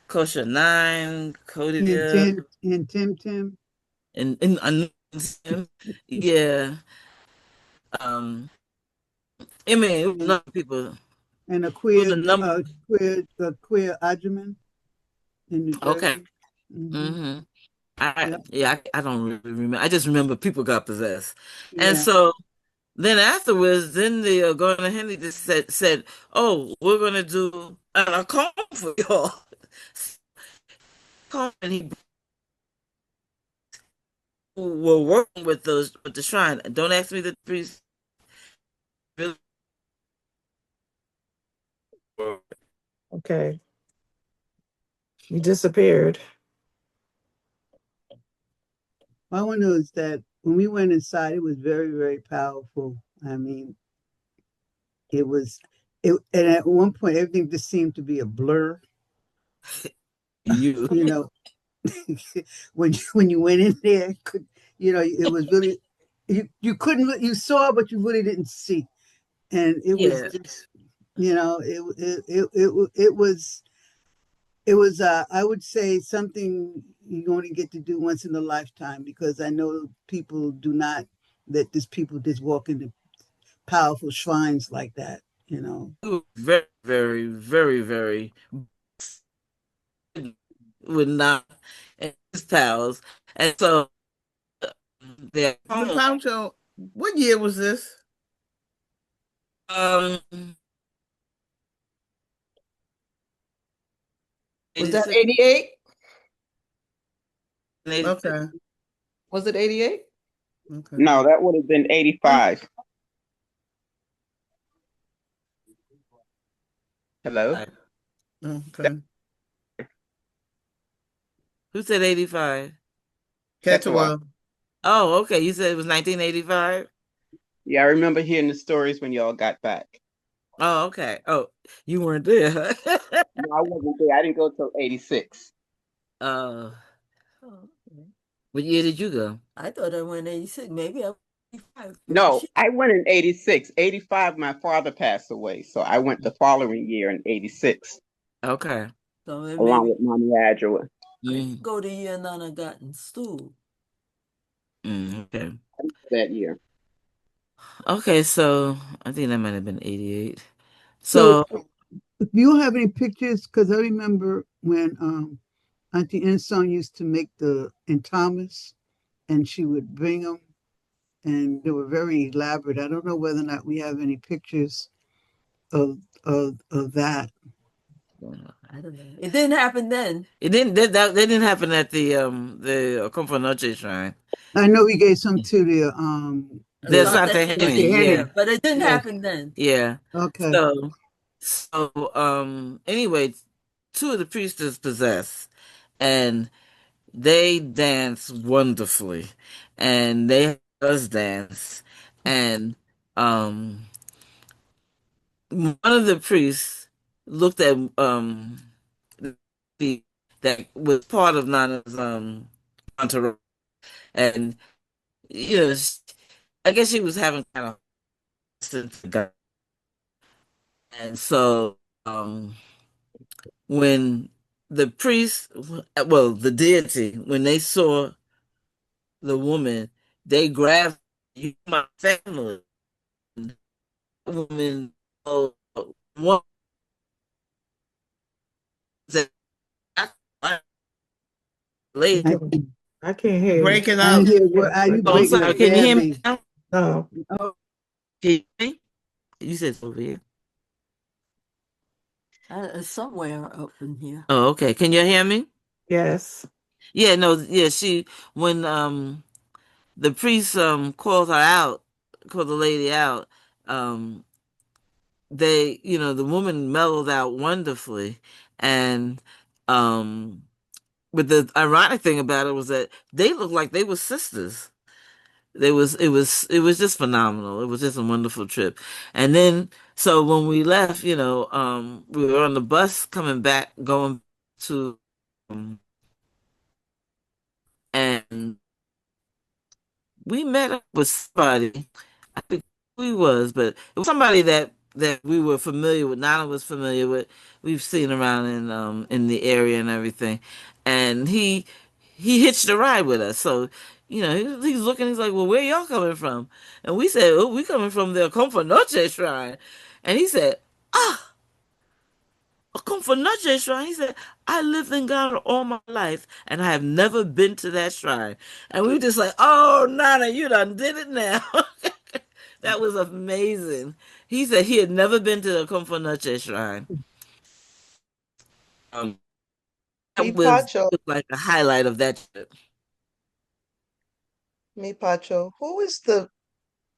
Kosher Nine, And Kodia, Tim, and Tim Tim. and Yeah. Um, I mean, it was a and, number of people. It and was a number. a queer Adjaman in New Okay. Jersey. Hmm. Mm-hmm. Yeah, I don't really remember. I just remember people got possessed, and yeah. so then afterwards, then the Governor Henry just said, "Oh, we're gonna do a call for y'all." Call, and he were working with those with the shrine. Don't ask me the priest really were. Okay. You disappeared. All I want to know is that when we went inside, it was very, very powerful. I mean, it was and at one point everything just seemed to be a blur. You. You know, when you went in there, it was really you couldn't you saw, but you really didn't see, and it was Yeah. just it was I would say something you only get to do once in a lifetime because I know people do not let these people just walk into powerful shrines like that, you know. Very, very, very, very with not and his pals. And so their home Pancho, what year was this? um Was that 86 88? and 86. Okay. Was it 88? Okay. No, that would have been 85. Hello? That- Okay. Who said 85? Ketowah. Ketowell. Oh, okay. You said it was 1985? Yeah, I remember hearing the stories when y'all got back. Oh, okay. Oh, you weren't there. No, I wasn't there. I didn't go till 86. uh, Oh, okay. what year did you go? I thought I went 86. Maybe I went 85. I'm not No, sure. I went in 86. 85, my father passed away. So I went the following year in 86, Okay. So then along maybe with Mommy Adjua. I didn't Mm, go the year Nana got in stool. okay. That year. Okay, so I think that might have been 88. So So, if you have any pictures, because I remember when Auntie Ensong used to make the in Thomas, and she would bring them, and they were very elaborate. I don't know whether or not we have any pictures of that. I don't know. It didn't happen then. it didn't that didn't happen at the Comfort Noche shrine. I know we gave some to The Santa Santa Auntie Henry, Henny, yeah. yeah, Henny. but it didn't Yes. happen then. Yeah. Okay. So anyway, two of the priests is possessed and they dance wonderfully. And they does dance. And um one of the priests looked at the that was part of Nana's entourage and you know I guess she was having kind of sense of God. And so when the priest, well, the deity, when they saw the woman, they grabbed you, my family. The woman, one said, "I- I, lady." I can't hear you. Breaking I up. hear what are you Oh, I'm breaking sorry. up Can you hear me badly? now? No. Oh, Can you hear me? You said it's over here. Somewhere up in here. Oh, okay. Can you hear me? Yes. Yeah, no, yeah. She when the priest called her out, called the lady out. Um, they the woman mellowed out wonderfully and um but the ironic thing about it was that they looked like they were sisters. It was just phenomenal. It was just a wonderful trip. And then so when we left, we were on the bus coming back going to um, and we met up with somebody. I think who he was, but it was somebody that we were familiar with. Nana was familiar with. We've seen around in the area and everything. And he hitched a ride with us. So, he's looking, he's like, well, where y'all coming from? And we said, oh, we coming from the Comfort Noche shrine. And he said, ah, a Comfort Noche shrine. He said, I lived in Ghana all my life and I have never been to that shrine. And we were just like, oh, Nana, you done did it now. That was amazing. He said he had never been to the Comfort Noche shrine. Um, Me that Pacho, was like a highlight of that trip. me Pacho. Who is the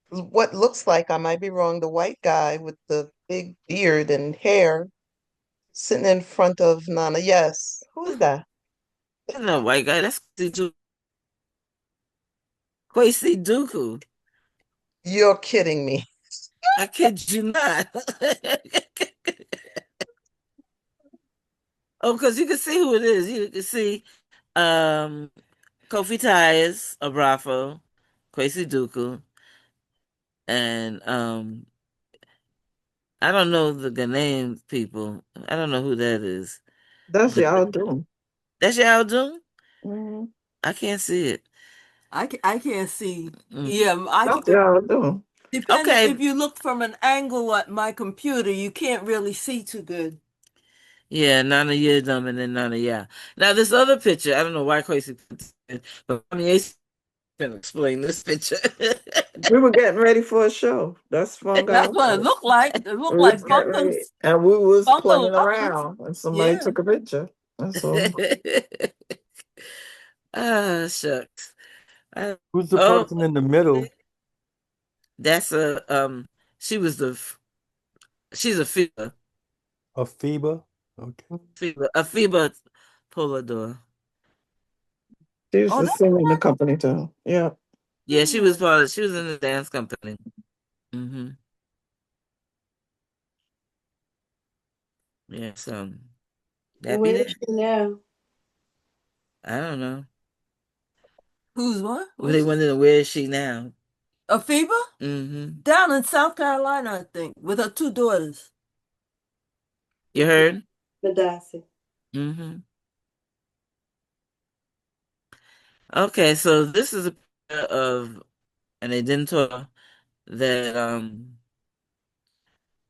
what looks like, I might be wrong, the white guy with the big beard and hair sitting in front of Nana? Yes. Who is that? That's not a white guy. That's Kwesi Duku. You're kidding me. I kid you not. Oh, because you can see who it is. You can see um, Kofi Tyers, Abrafo, Kwesi Duku, and I don't know the Ghanaian people. I don't know who that is. That's But y'all doing. that's y'all doing? Mm-hmm. I can't see it. I can't see. Mm. Yeah, I can. That's y'all doing. Depending Okay. if you look from an angle at my computer, you can't really see too good. Yeah, Nana Yidam and then Nana Ya. Now this other picture, I don't know why Kwesi put this in, but I mean, can explain this picture. We were getting ready for a show. That's fungi. That's what it looked like. It We looked was like getting ready, and we was Bunko playing Ruckus. around, and somebody Yeah. took a picture. That's all. Ah, shucks. Uh, Who's the oh, person in the middle? that's she was she's a FIBA. A FIBA? Okay. A FIBA Polador. She used Oh, to that's sing in the company too. Yeah. Yeah, she was in the dance company. Hmm. Yeah, so that be Where is that. she now? I don't know. who's what? Well, they wondering where is she now? Afiba? Hmm. Down in South Carolina, I think, with her two daughters. You heard? Madasi. Hmm. Okay, so this is a picture of an Edentor that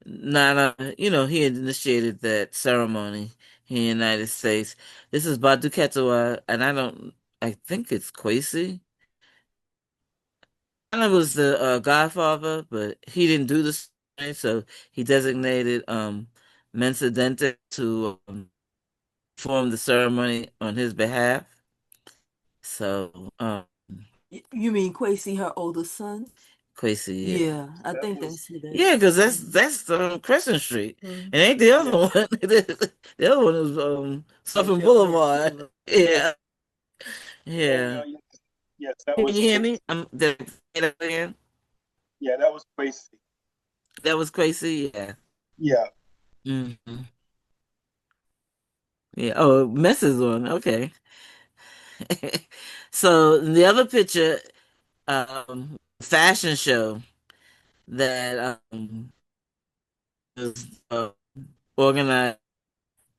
Nana, he had initiated that ceremony here in the United States. This is Badu Ketua, and I think it's Kwesi. Nana was the godfather, but he didn't do the ceremony, so he designated Mensa Dente to perform the ceremony on his behalf. So, You mean Quasi, her oldest son? Kwesi, yeah. Yeah, I think that's who that Yeah, because is. that's Crescent Street. Mhm. It ain't the other one. The other one is Suffolk Boulevard. Yeah, yeah. Yes, that Can was you hear Quincy. me? Did I say that again? Yeah, that was Quincy. That was crazy. Yeah. Yeah. Hmm. Yeah. Oh, messes on. Okay. So the other picture, fashion show that was organized.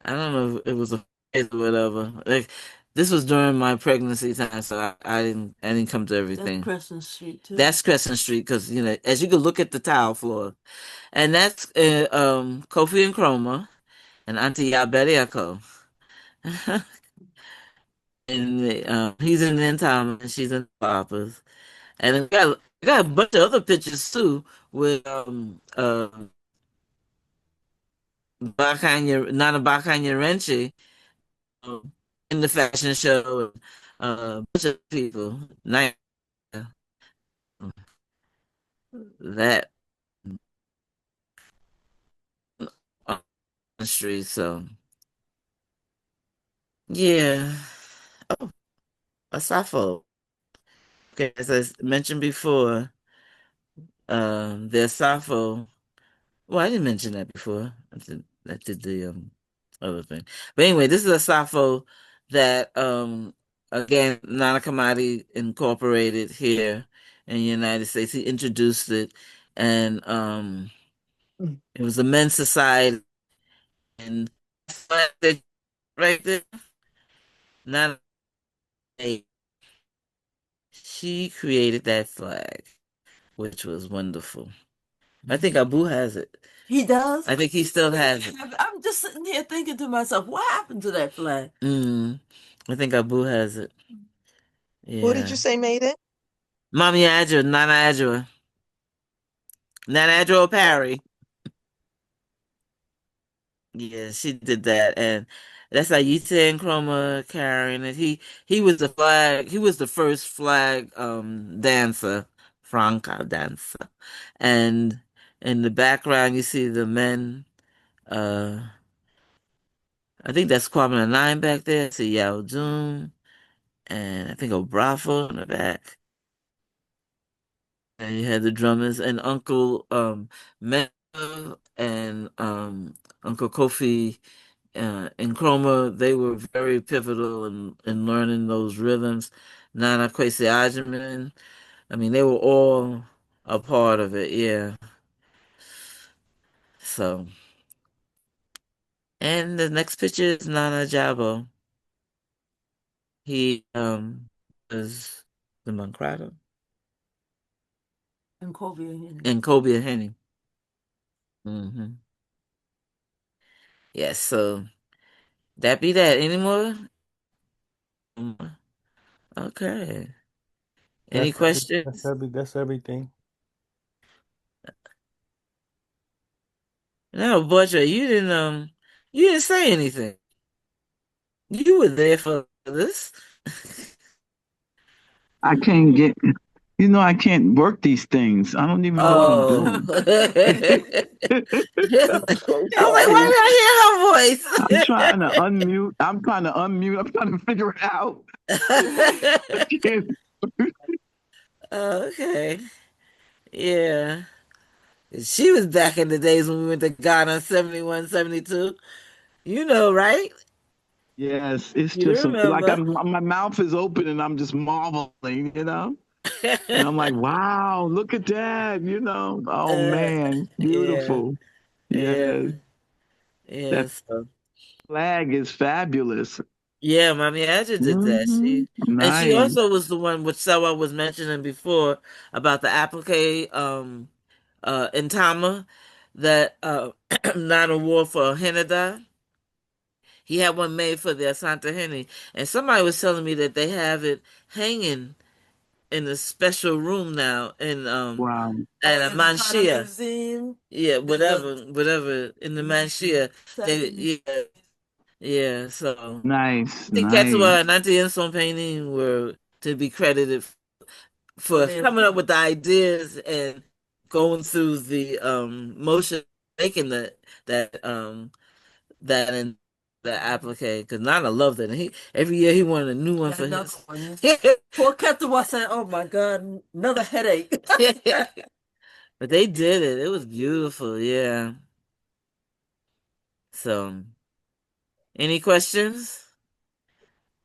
I don't know if it was a phase or whatever. Like this was during my pregnancy time, so I didn't come to That's everything. Crescent Street too. That's Crescent Street because as you can look at the tile floor, and that's Kofi and Chroma and Auntie Yaberiako. And he's in the end time and she's in the poppers. And I got a bunch of other pictures too with Nana Bakanya Renchi in the fashion show, a bunch of people. Nice. That on the street. So yeah. Oh, a Sappho. Okay, as I mentioned before, there's Sappho. Well, I didn't mention that before. I did the other thing. But anyway, this is a Sappho that again Nana Kamadi incorporated here in the United States. He introduced it, and it was a men's society, and right there, Nana She created that flag, which was wonderful. I think Abu has it. He does? I think he still has it. I'm just sitting here thinking to myself, what happened to that flag? I think Abu has it. Who did Yeah. you say made it? Mommy Adjua, Nana Adjua. Nana Adjua Parry. Yeah, she did that, and that's like you and Chroma carrying it. He was the flag. He was the first flag dancer, Franca dancer, and in the background you see the men. Uh, I think that's Kwame Nine back there. See Yao Jun, and I think Obrafo in the back. And you had the drummers and Uncle Meta and Uncle Kofi and Chroma. They were very pivotal in learning those rhythms. Nana Kwesi Ajamin. I mean, they were all a part of it. Yeah. So, and the next picture is Nana Jabo. He was the Mancrata And Kobe and Henry. and Kobe and Henny. hmm Yes. So that be that. Any more? Okay. Any questions? That's everything. No, Butcher, you didn't say anything. You were there for this. I can't get, I can't work these things. I don't even know what I'm Oh. doing. I I'm so was like, why sorry. did I hear I'm her trying to unmute. I'm trying to unmute. I'm trying to figure it out. I voice? can't. Okay. Yeah. She was back in the days when we went to Ghana 71, 72. You know, right? Yes, it's You just like remember. my mouth is open and I'm just marveling. And I'm like, wow, look at that. Oh Uh, man, yeah. beautiful. Yeah. Yes, Yeah. that So. flag is fabulous. Yeah, Mommy Adja did that. And she Nice. also was the one which Sawa was mentioning before about the applique in Tama that Nana wore for Henada. He had one made for the Asante Henny. And somebody was telling me that they have it hanging in a special room now in Wow. at a In the Ghana Manshia. Museum. Yeah, The whatever in the Manshia. They second. yeah, so Nice, I think that's nice. why Nanti and Son Painting were to be credited for coming up with the ideas and going through the motion making that in the applique because Nana loved it and he every year he wanted a new one for Another his one. Poor Captain was saying, "Oh my God, another headache." but they did it. It was beautiful, yeah. So any questions?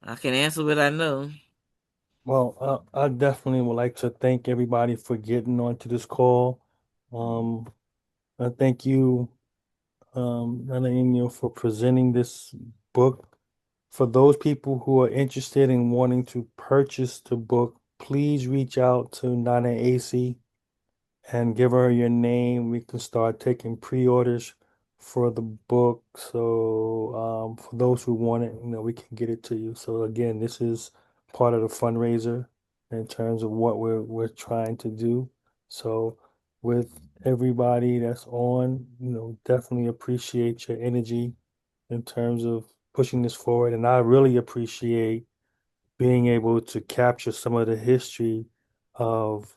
I can answer what I know. Well, I definitely would like to thank everybody for getting onto this call. Um, I thank you, Nana Inyo, for presenting this book. For those people who are interested in wanting to purchase the book, please reach out to Nana AC and give her your name. We can start taking pre-orders for the book. So for those who want it, we can get it to you. So again, this is part of the fundraiser in terms of what we're trying to do. So with everybody that's on, definitely appreciate your energy in terms of pushing this forward. And I really appreciate being able to capture some of the history of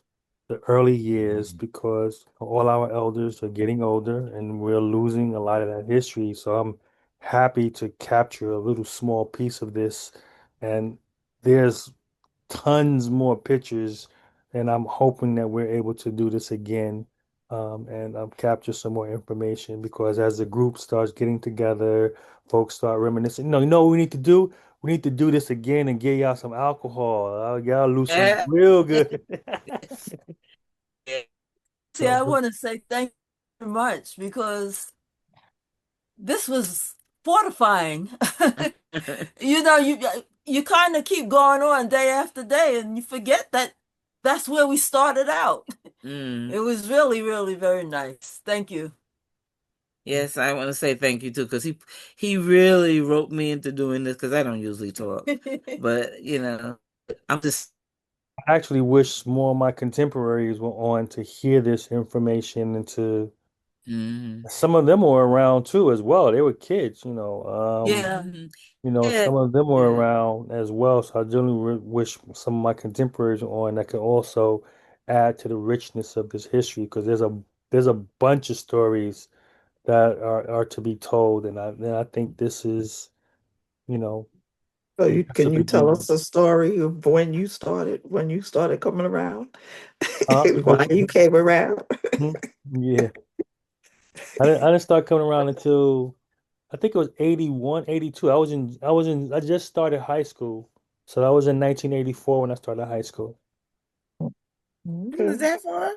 the early years because all our elders are getting older and we're losing a lot of that history. So I'm happy to capture a little small piece of this. And there's tons more pictures, and I'm hoping that we're able to do this again and capture some more information because as the group starts getting together, folks start reminiscing. No, you know what we need to do? We need to do this again and get y'all some alcohol. Y'all lose some Yeah. real good. See, So, I want to say thank you very much because this was fortifying. You know, you kind of keep going on day after day, and you forget that that's where we started out. Mm. It was really, really very nice. Thank you. Yes, I want to say thank you too, because he really roped me into doing this because I don't usually talk, but I'm just. I actually wish more of my contemporaries were on to hear this information and to Mhm. some of them were around too as well. They were kids, Yeah. Mhm. Yeah. some of them were Yeah. around as well. So I generally wish some of my contemporaries were on that could also add to the richness of this history because there's a bunch of stories that are to be told, and I think this is, you know, So just the can you tell beginning. us a story of when you started coming around? Which Why you came around? yeah, I didn't start coming around until I think it was 81, 82. I just started high school. So that was in 1984 when I started high school. Was Okay. that far?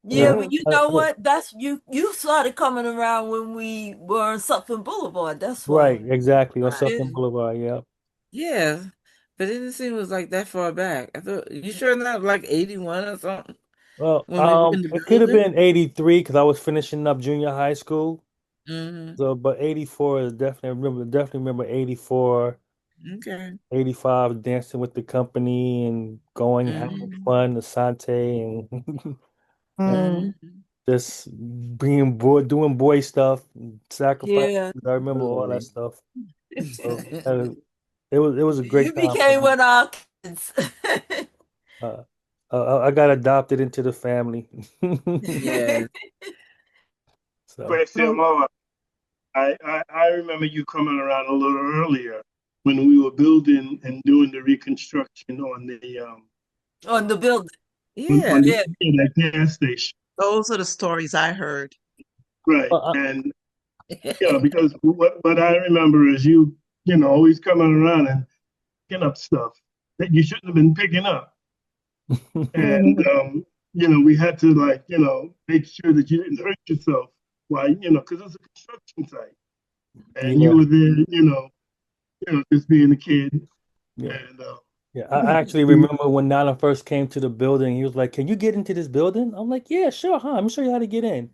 Yeah, Yeah. Yeah. but you know what? That's you started coming around when we were on Sutphin Boulevard. That's why. Right, exactly. On Right. Sutton Yeah. Boulevard, yeah. Yeah, but it didn't seem it was like that far back. I thought you sure not like 81 or something Well, when we were in the it could have building. been 83 because I was finishing up junior high school. Mm-hmm. So, but 84 is definitely remember 84, Okay. 85 dancing with the company and going having Mm-hmm. fun, Asante and Mm. Mm-hmm. just being boy doing boy stuff, sacrifice. Yeah. I remember all that Absolutely. stuff. So it was a You great time for became me. one of our kids. Uh, I got adopted into the family. Yes. So Question, Mama. I remember you coming around a little earlier when we were building and doing the reconstruction on the On the building. on Yeah. the Yeah. that gas station. Those are the stories I heard. Right. uh, And because what I remember is always coming around and picking up stuff that you shouldn't have been picking up. And Mhm. we had to make sure that you didn't hurt yourself while, because it's a construction site. And you yeah, were there, just being a kid. yeah, And yeah. I actually remember when Nana first came to the building. He was like, "Can you get into this building?" I'm like, "Yeah, sure, huh? Let me show you how to get in."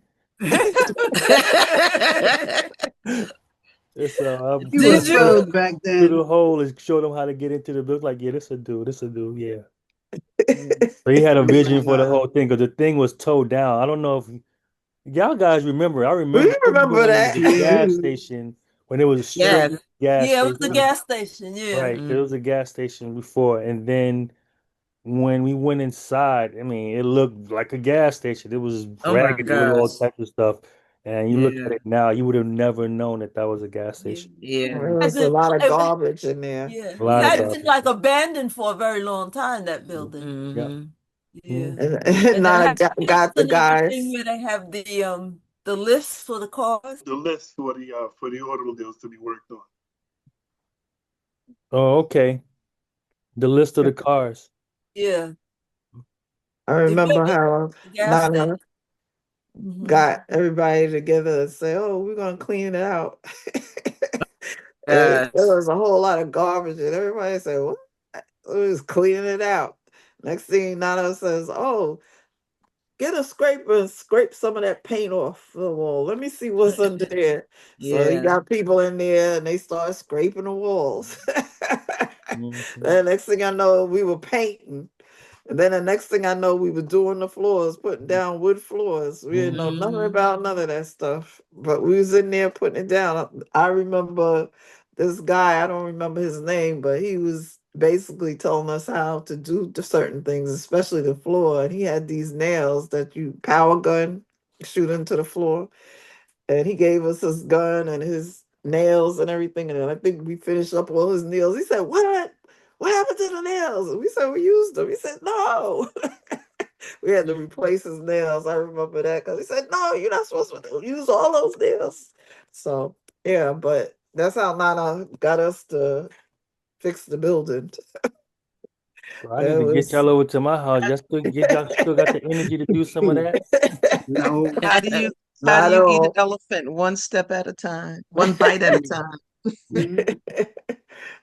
And so I'm You trying were Did to go you? thorough back through the then. hole and show them how to get into the building. Like, yeah, this a do, yeah. Mm. So he had a vision for the Nah. whole thing because the thing was towed down. I don't know if y'all guys remember. I remember. We I remember remember when it was a that. gas Yeah. station, when it was a straight Yes. gas Yeah, it was the station. gas station. Yeah. Right. It Mm. was a gas station before. And then when we went inside, I mean, it looked like a gas station. It was Oh my raggedy with all gosh. types of stuff. And you look at Yeah. it now, you would have never known that that was a gas Yeah. station. Yeah. There was a lot of garbage in there. Yeah. A It lot of had Yeah. been garbage. like abandoned for a very long time, that building. Yeah. Mm-hmm. Yeah. Mhm. And And it Nana had got lifts the and everything guys. where they have the lifts for the cars. the list for the automobiles to be worked on. Oh, okay. The list of the cars. Yeah. I The remember building, how the gas station. Nana Hmm. got everybody together and say, "Oh, we're gonna clean it out." And there Gosh. was a whole lot of garbage, and everybody said, "What?" We was cleaning it out. Next thing Nana says, "Oh, get a scraper and scrape some of that paint off the wall. Let me see what's under there." So he Yeah. got people in there, and they started scraping the walls. Mhm. The next thing I know, we were painting. And then the next thing I know, we were doing the floors, putting down wood floors. We didn't know nothing Mm-hmm. about none of that stuff, but we was in there putting it down. I remember this guy, I don't remember his name, but he was basically telling us how to do the certain things, especially the floor. And he had these nails that you power gun, shoot into the floor. And he gave us his gun and his nails and everything. And then I think we finished up all his nails. He said, "What? What happened to the nails?" And we said, "We used them." He said, "No." We had to replace his nails. I remember that because he said, "No, you're not supposed to use all those nails." So yeah, but that's how Nana got us to fix the building. So I need It to get was y'all over to my house. Y'all still got the energy to do some of that? No. How do not you eat an all. elephant one step at a time, one bite at a time? Mhm.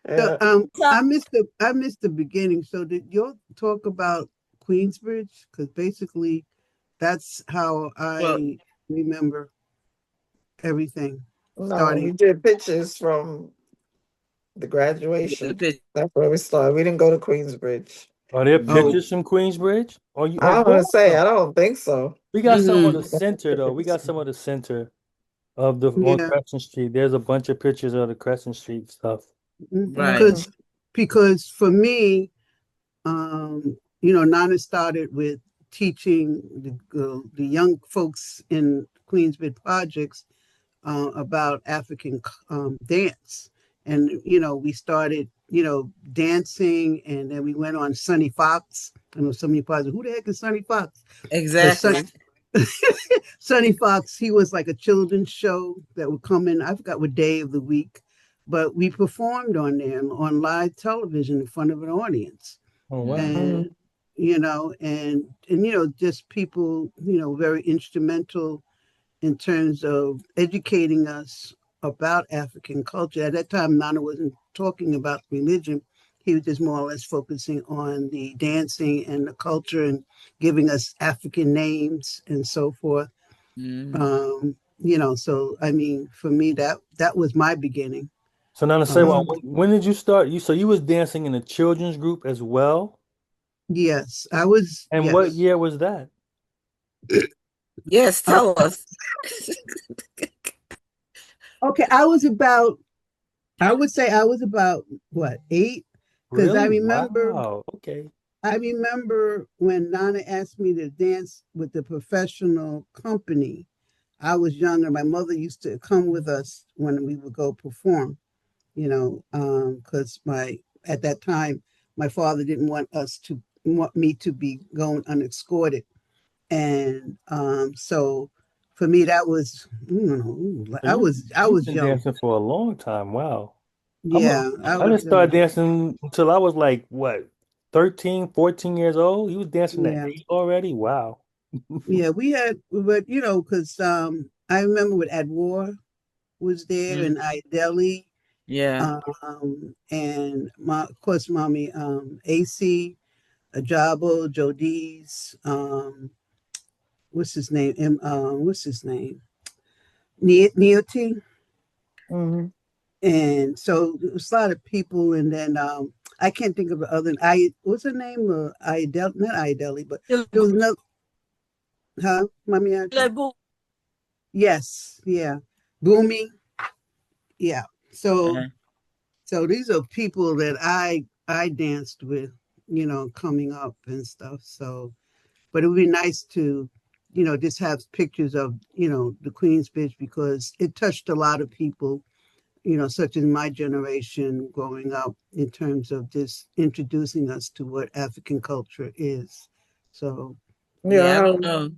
So, Yeah. I missed the beginning. So did you talk about Queensbridge? Because basically that's how Well, I remember everything No, we starting. did pictures from the the graduation. picture. That's where we started. We didn't go to Queensbridge. Are there Oh, pictures from Queensbridge? Or you? I Oh don't want to say, yeah. I don't think so. We got some of the Mm-hmm. center though. We got some of the center of the on yeah. Crescent Street. There's a bunch of pictures of the Crescent Street stuff. Right. Hmm. Because for me, Nana started with teaching the young folks in Queensbridge projects about African dance. And, we started, dancing, and then we went on Sonny Fox. I know some of you probably, who the heck is Sonny Fox? But Exactly. Sonny Fox, he was like a children's show that would come in, I forgot what day of the week, but we performed on there on live television in front of an audience. Oh wow. And, Hmm. just people, very instrumental in terms of educating us about African culture. At that time, Nana wasn't talking about religion. He was just more or less focusing on the dancing and the culture and giving us African names and so forth. Mm-hmm. So I mean, for me, that was my beginning. So now to say, well, Um, when did you start? You was dancing in a children's group as well? yes, I was. And what Yes. year was that? Yes, Uh, tell us. okay, I was about. I would say I was about what 8, because Really? Wow. Okay. I remember when Nana asked me to dance with the professional company. I was younger. My mother used to come with us when we would go perform, because at that time my father didn't want me to be going unescorted, and so for me that was, So I you've was been young. dancing for a long time. Wow. Yeah, I I didn't was start young. dancing until I was like what, 13, 14 years old? You was dancing at Yeah, 8 already? Wow. yeah. We had, but because I remember when Adwar was there Mm-hmm. and Ideli, Yeah. and of course, mommy, AC, Ajabo, Jodi's, what's his name? What's his name? Neoti. Hmm. And so it was a lot of people. And then I can't think of the other. What's her name? Idel, not Ideli, but there was another. Huh, mommy? Like, boo, Yes, yeah, Boomy. Yeah. So Uh-huh. so these are people that I danced with, coming up and stuff. So, but it would be nice to, just have pictures of, the Queen's Bitch, because it touched a lot of people, such as my generation growing up, in terms of just introducing us to what African culture is. So, Yeah, Yeah, I don't know.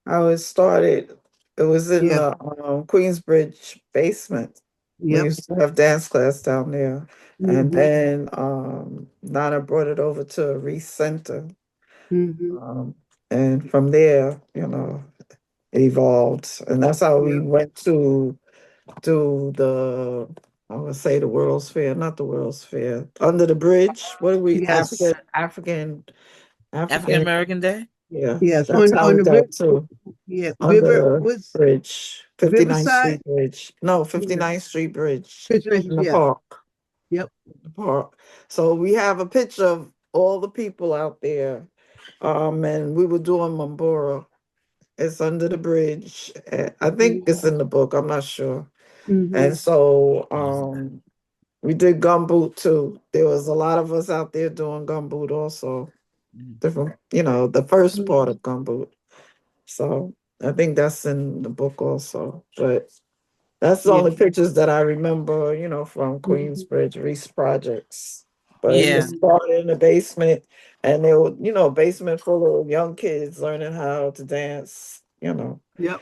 how it started. It was in yeah, the Queensbridge basement. We yep, used to have dance class down there. And mm-hmm, then Nana brought it over to Reese Center. mm-hmm, Um, and from there, it evolved. And that's how we yep, went to do I would say the World's Fair, not the World's Fair, Under the Bridge. What are we, yes, African African, American Day? yeah, yes. that's how On we the got to yeah, Under River the was Bridge, 59th Riverside. Street Bridge. No, Yeah, 59th Street Bridge Pittsburgh, in the yeah, park. yep, The park. So we have a picture of all the people out there. And we were doing Mambora. It's under the bridge. I think it's in the book. I'm not sure. mm-hmm, And so we did gumboot too. There was a lot of us out there doing gumboot also. Mhm. Different, the first part mm-hmm, of gumboot. So I think that's in the book also. But that's the yeah, only pictures that I remember, from mm-hmm, Queensbridge Reese projects. But it Yeah. started in the basement, and there were, basement full of young kids learning how to dance. yep.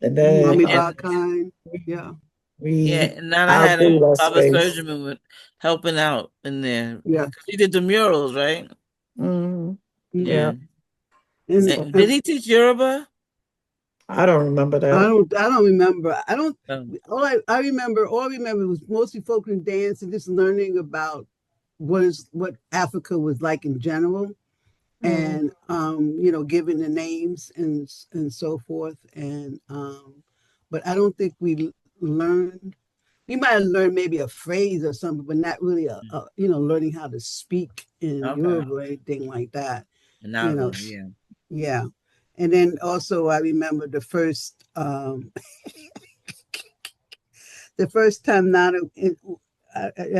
And then Mommy And Bakine, yeah, yeah, we and Nana had a outgrew that Baba space. Surgeon with helping out in there. yeah, Because he did the murals, right? Hmm. Yeah. Yeah. mm-hmm. And So And did he teach Yoruba? I don't remember that. I don't remember. I don't. Um, All I remember was mostly folk and dance and just learning about what Africa was like in general, Mm. and giving the names and so forth. And but I don't think we learned. We might have learned maybe a phrase or something, but not really learning how to speak in okay. Yoruba or anything like that. You know, Naga, yeah. yeah. And then also I remember the first time I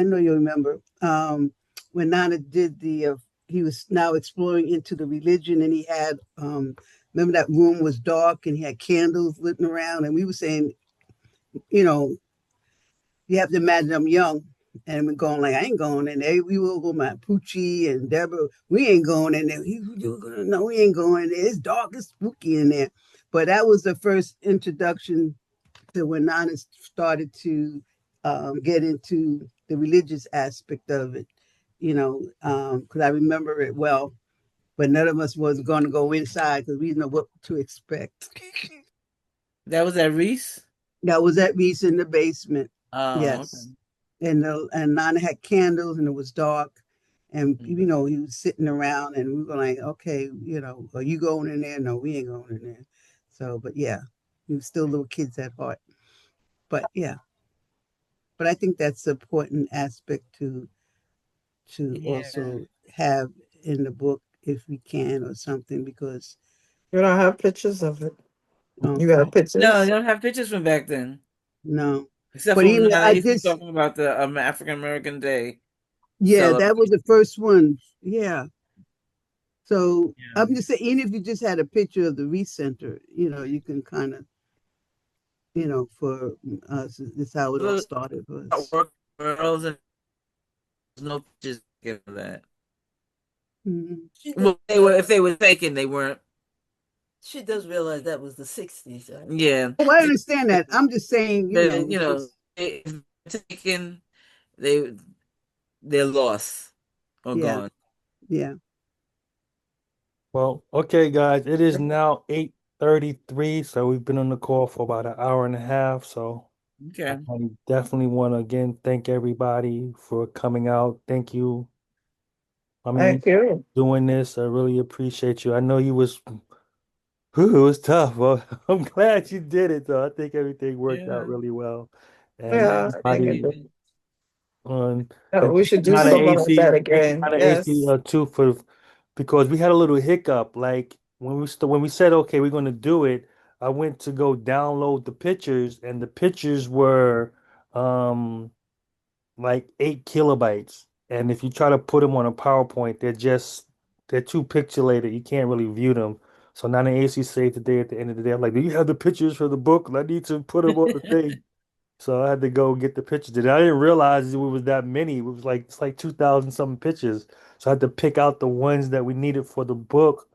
know you remember, when Nana did he was now exploring into the religion, and he had, remember that room was dark and he had candles lit around, and we were saying, you know, you have to imagine I'm young. And we're going like, I ain't going in there. We will go, my Poochie and Deborah. We ain't going in there. No, we ain't going in there. It's dark, it's spooky in there. But that was the first introduction to when Nana started to get into the religious aspect of it, because I remember it well, but none of us was going to go inside because we didn't know what to expect. That was at Reese? That was at Reese in the basement. Oh, okay. Yes. And Nana had candles and it was dark. And Mhm. he was sitting around and we were like, okay, are you going in there? No, we ain't going in there. So, but yeah, we were still little kids at heart. But yeah, but I think that's an important aspect to Yeah. also have in the book if we can or something because You don't have pictures of it. You got okay, No, pictures? they don't have pictures from back then. no. Except But for when even I used to just talking about the African American Day yeah, that was celebration. the first one. Yeah. So Yeah. I'm just saying, even if you just had a picture of the recenter, you can kind of, for us, this is how it all Little started was. work girls and there's no pictures of that. Mhm. She does Well, they were if they were taken, they weren't. she does realize that was the 60s, right? Yeah. Oh, I understand that. I'm just saying, You know, just if they're taken, they they're lost or yeah, gone. yeah. Well, okay, guys, it is now 8:33, so we've been on the call for about an hour and a half. So I Okay. definitely want to again thank everybody for coming out. Thank you. I mean, Thank you. doing this, I really appreciate you. I know it was tough. Well, I'm glad you did it, though. I think everything worked out Yeah. really well. And Yeah. Yeah, I think Thank everybody it you. did. on Oh, and we should do not an something like that AC, again. not an AC Yes. too because we had a little hiccup. Like when we said okay, we're going to do it. I went to go download the pictures, and the pictures were um like 8 kilobytes. And if you try to put them on a PowerPoint, they're too pixelated. You can't really view them. So now the AC saved the day at the end of the day. I'm like, do you have the pictures for the book? I need to put them on the thing. So I had to go get the pictures. And I didn't realize it was that many. It was like it's like 2,000 something pictures. So I had to pick out the ones that we needed for the book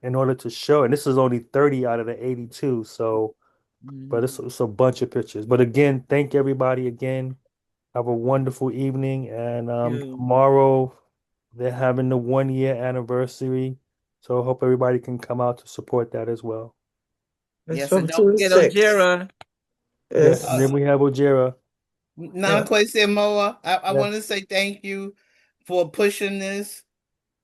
in order to show. And this is only 30 out of the 82. So, but Mhm. it's a bunch of pictures. But again, thank everybody again. Have a wonderful evening. And You. tomorrow they're having the 1 year anniversary. So I hope everybody can come out to support that as well. It's Yes, and from don't two to forget six. Ojira. Yes, and then Yes. we have Ojera. Nana Yeah. Kwesi Moa, I want to Yes. say thank you for pushing this,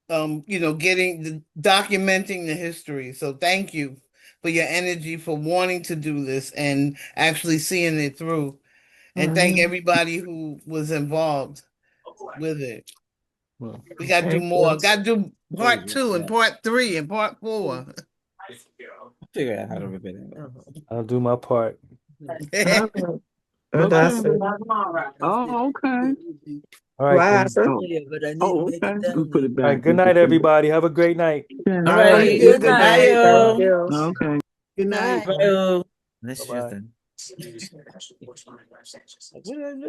getting documenting the history. So thank you for your energy for wanting to do this and actually seeing it through. And thank Mhm. everybody who was involved with it. Well, We got to do Thank you. more. Got to do Oh, part what's two and that? part three and part four. Figure out how to rip it out. I'll do my part. All right. Oh, Okay. that's it. Oh, okay. All right What then. happened? Oh, Yeah, but I need to oh, make okay. it We down put there. it All back. right. Good We night, just put it back. everybody. Have a great night. Good All night. Thank right. you. Good Good night, night. Thank yo. you. Okay. Good night. Night. Bye, yo. Bye This is bye. done. What did I do?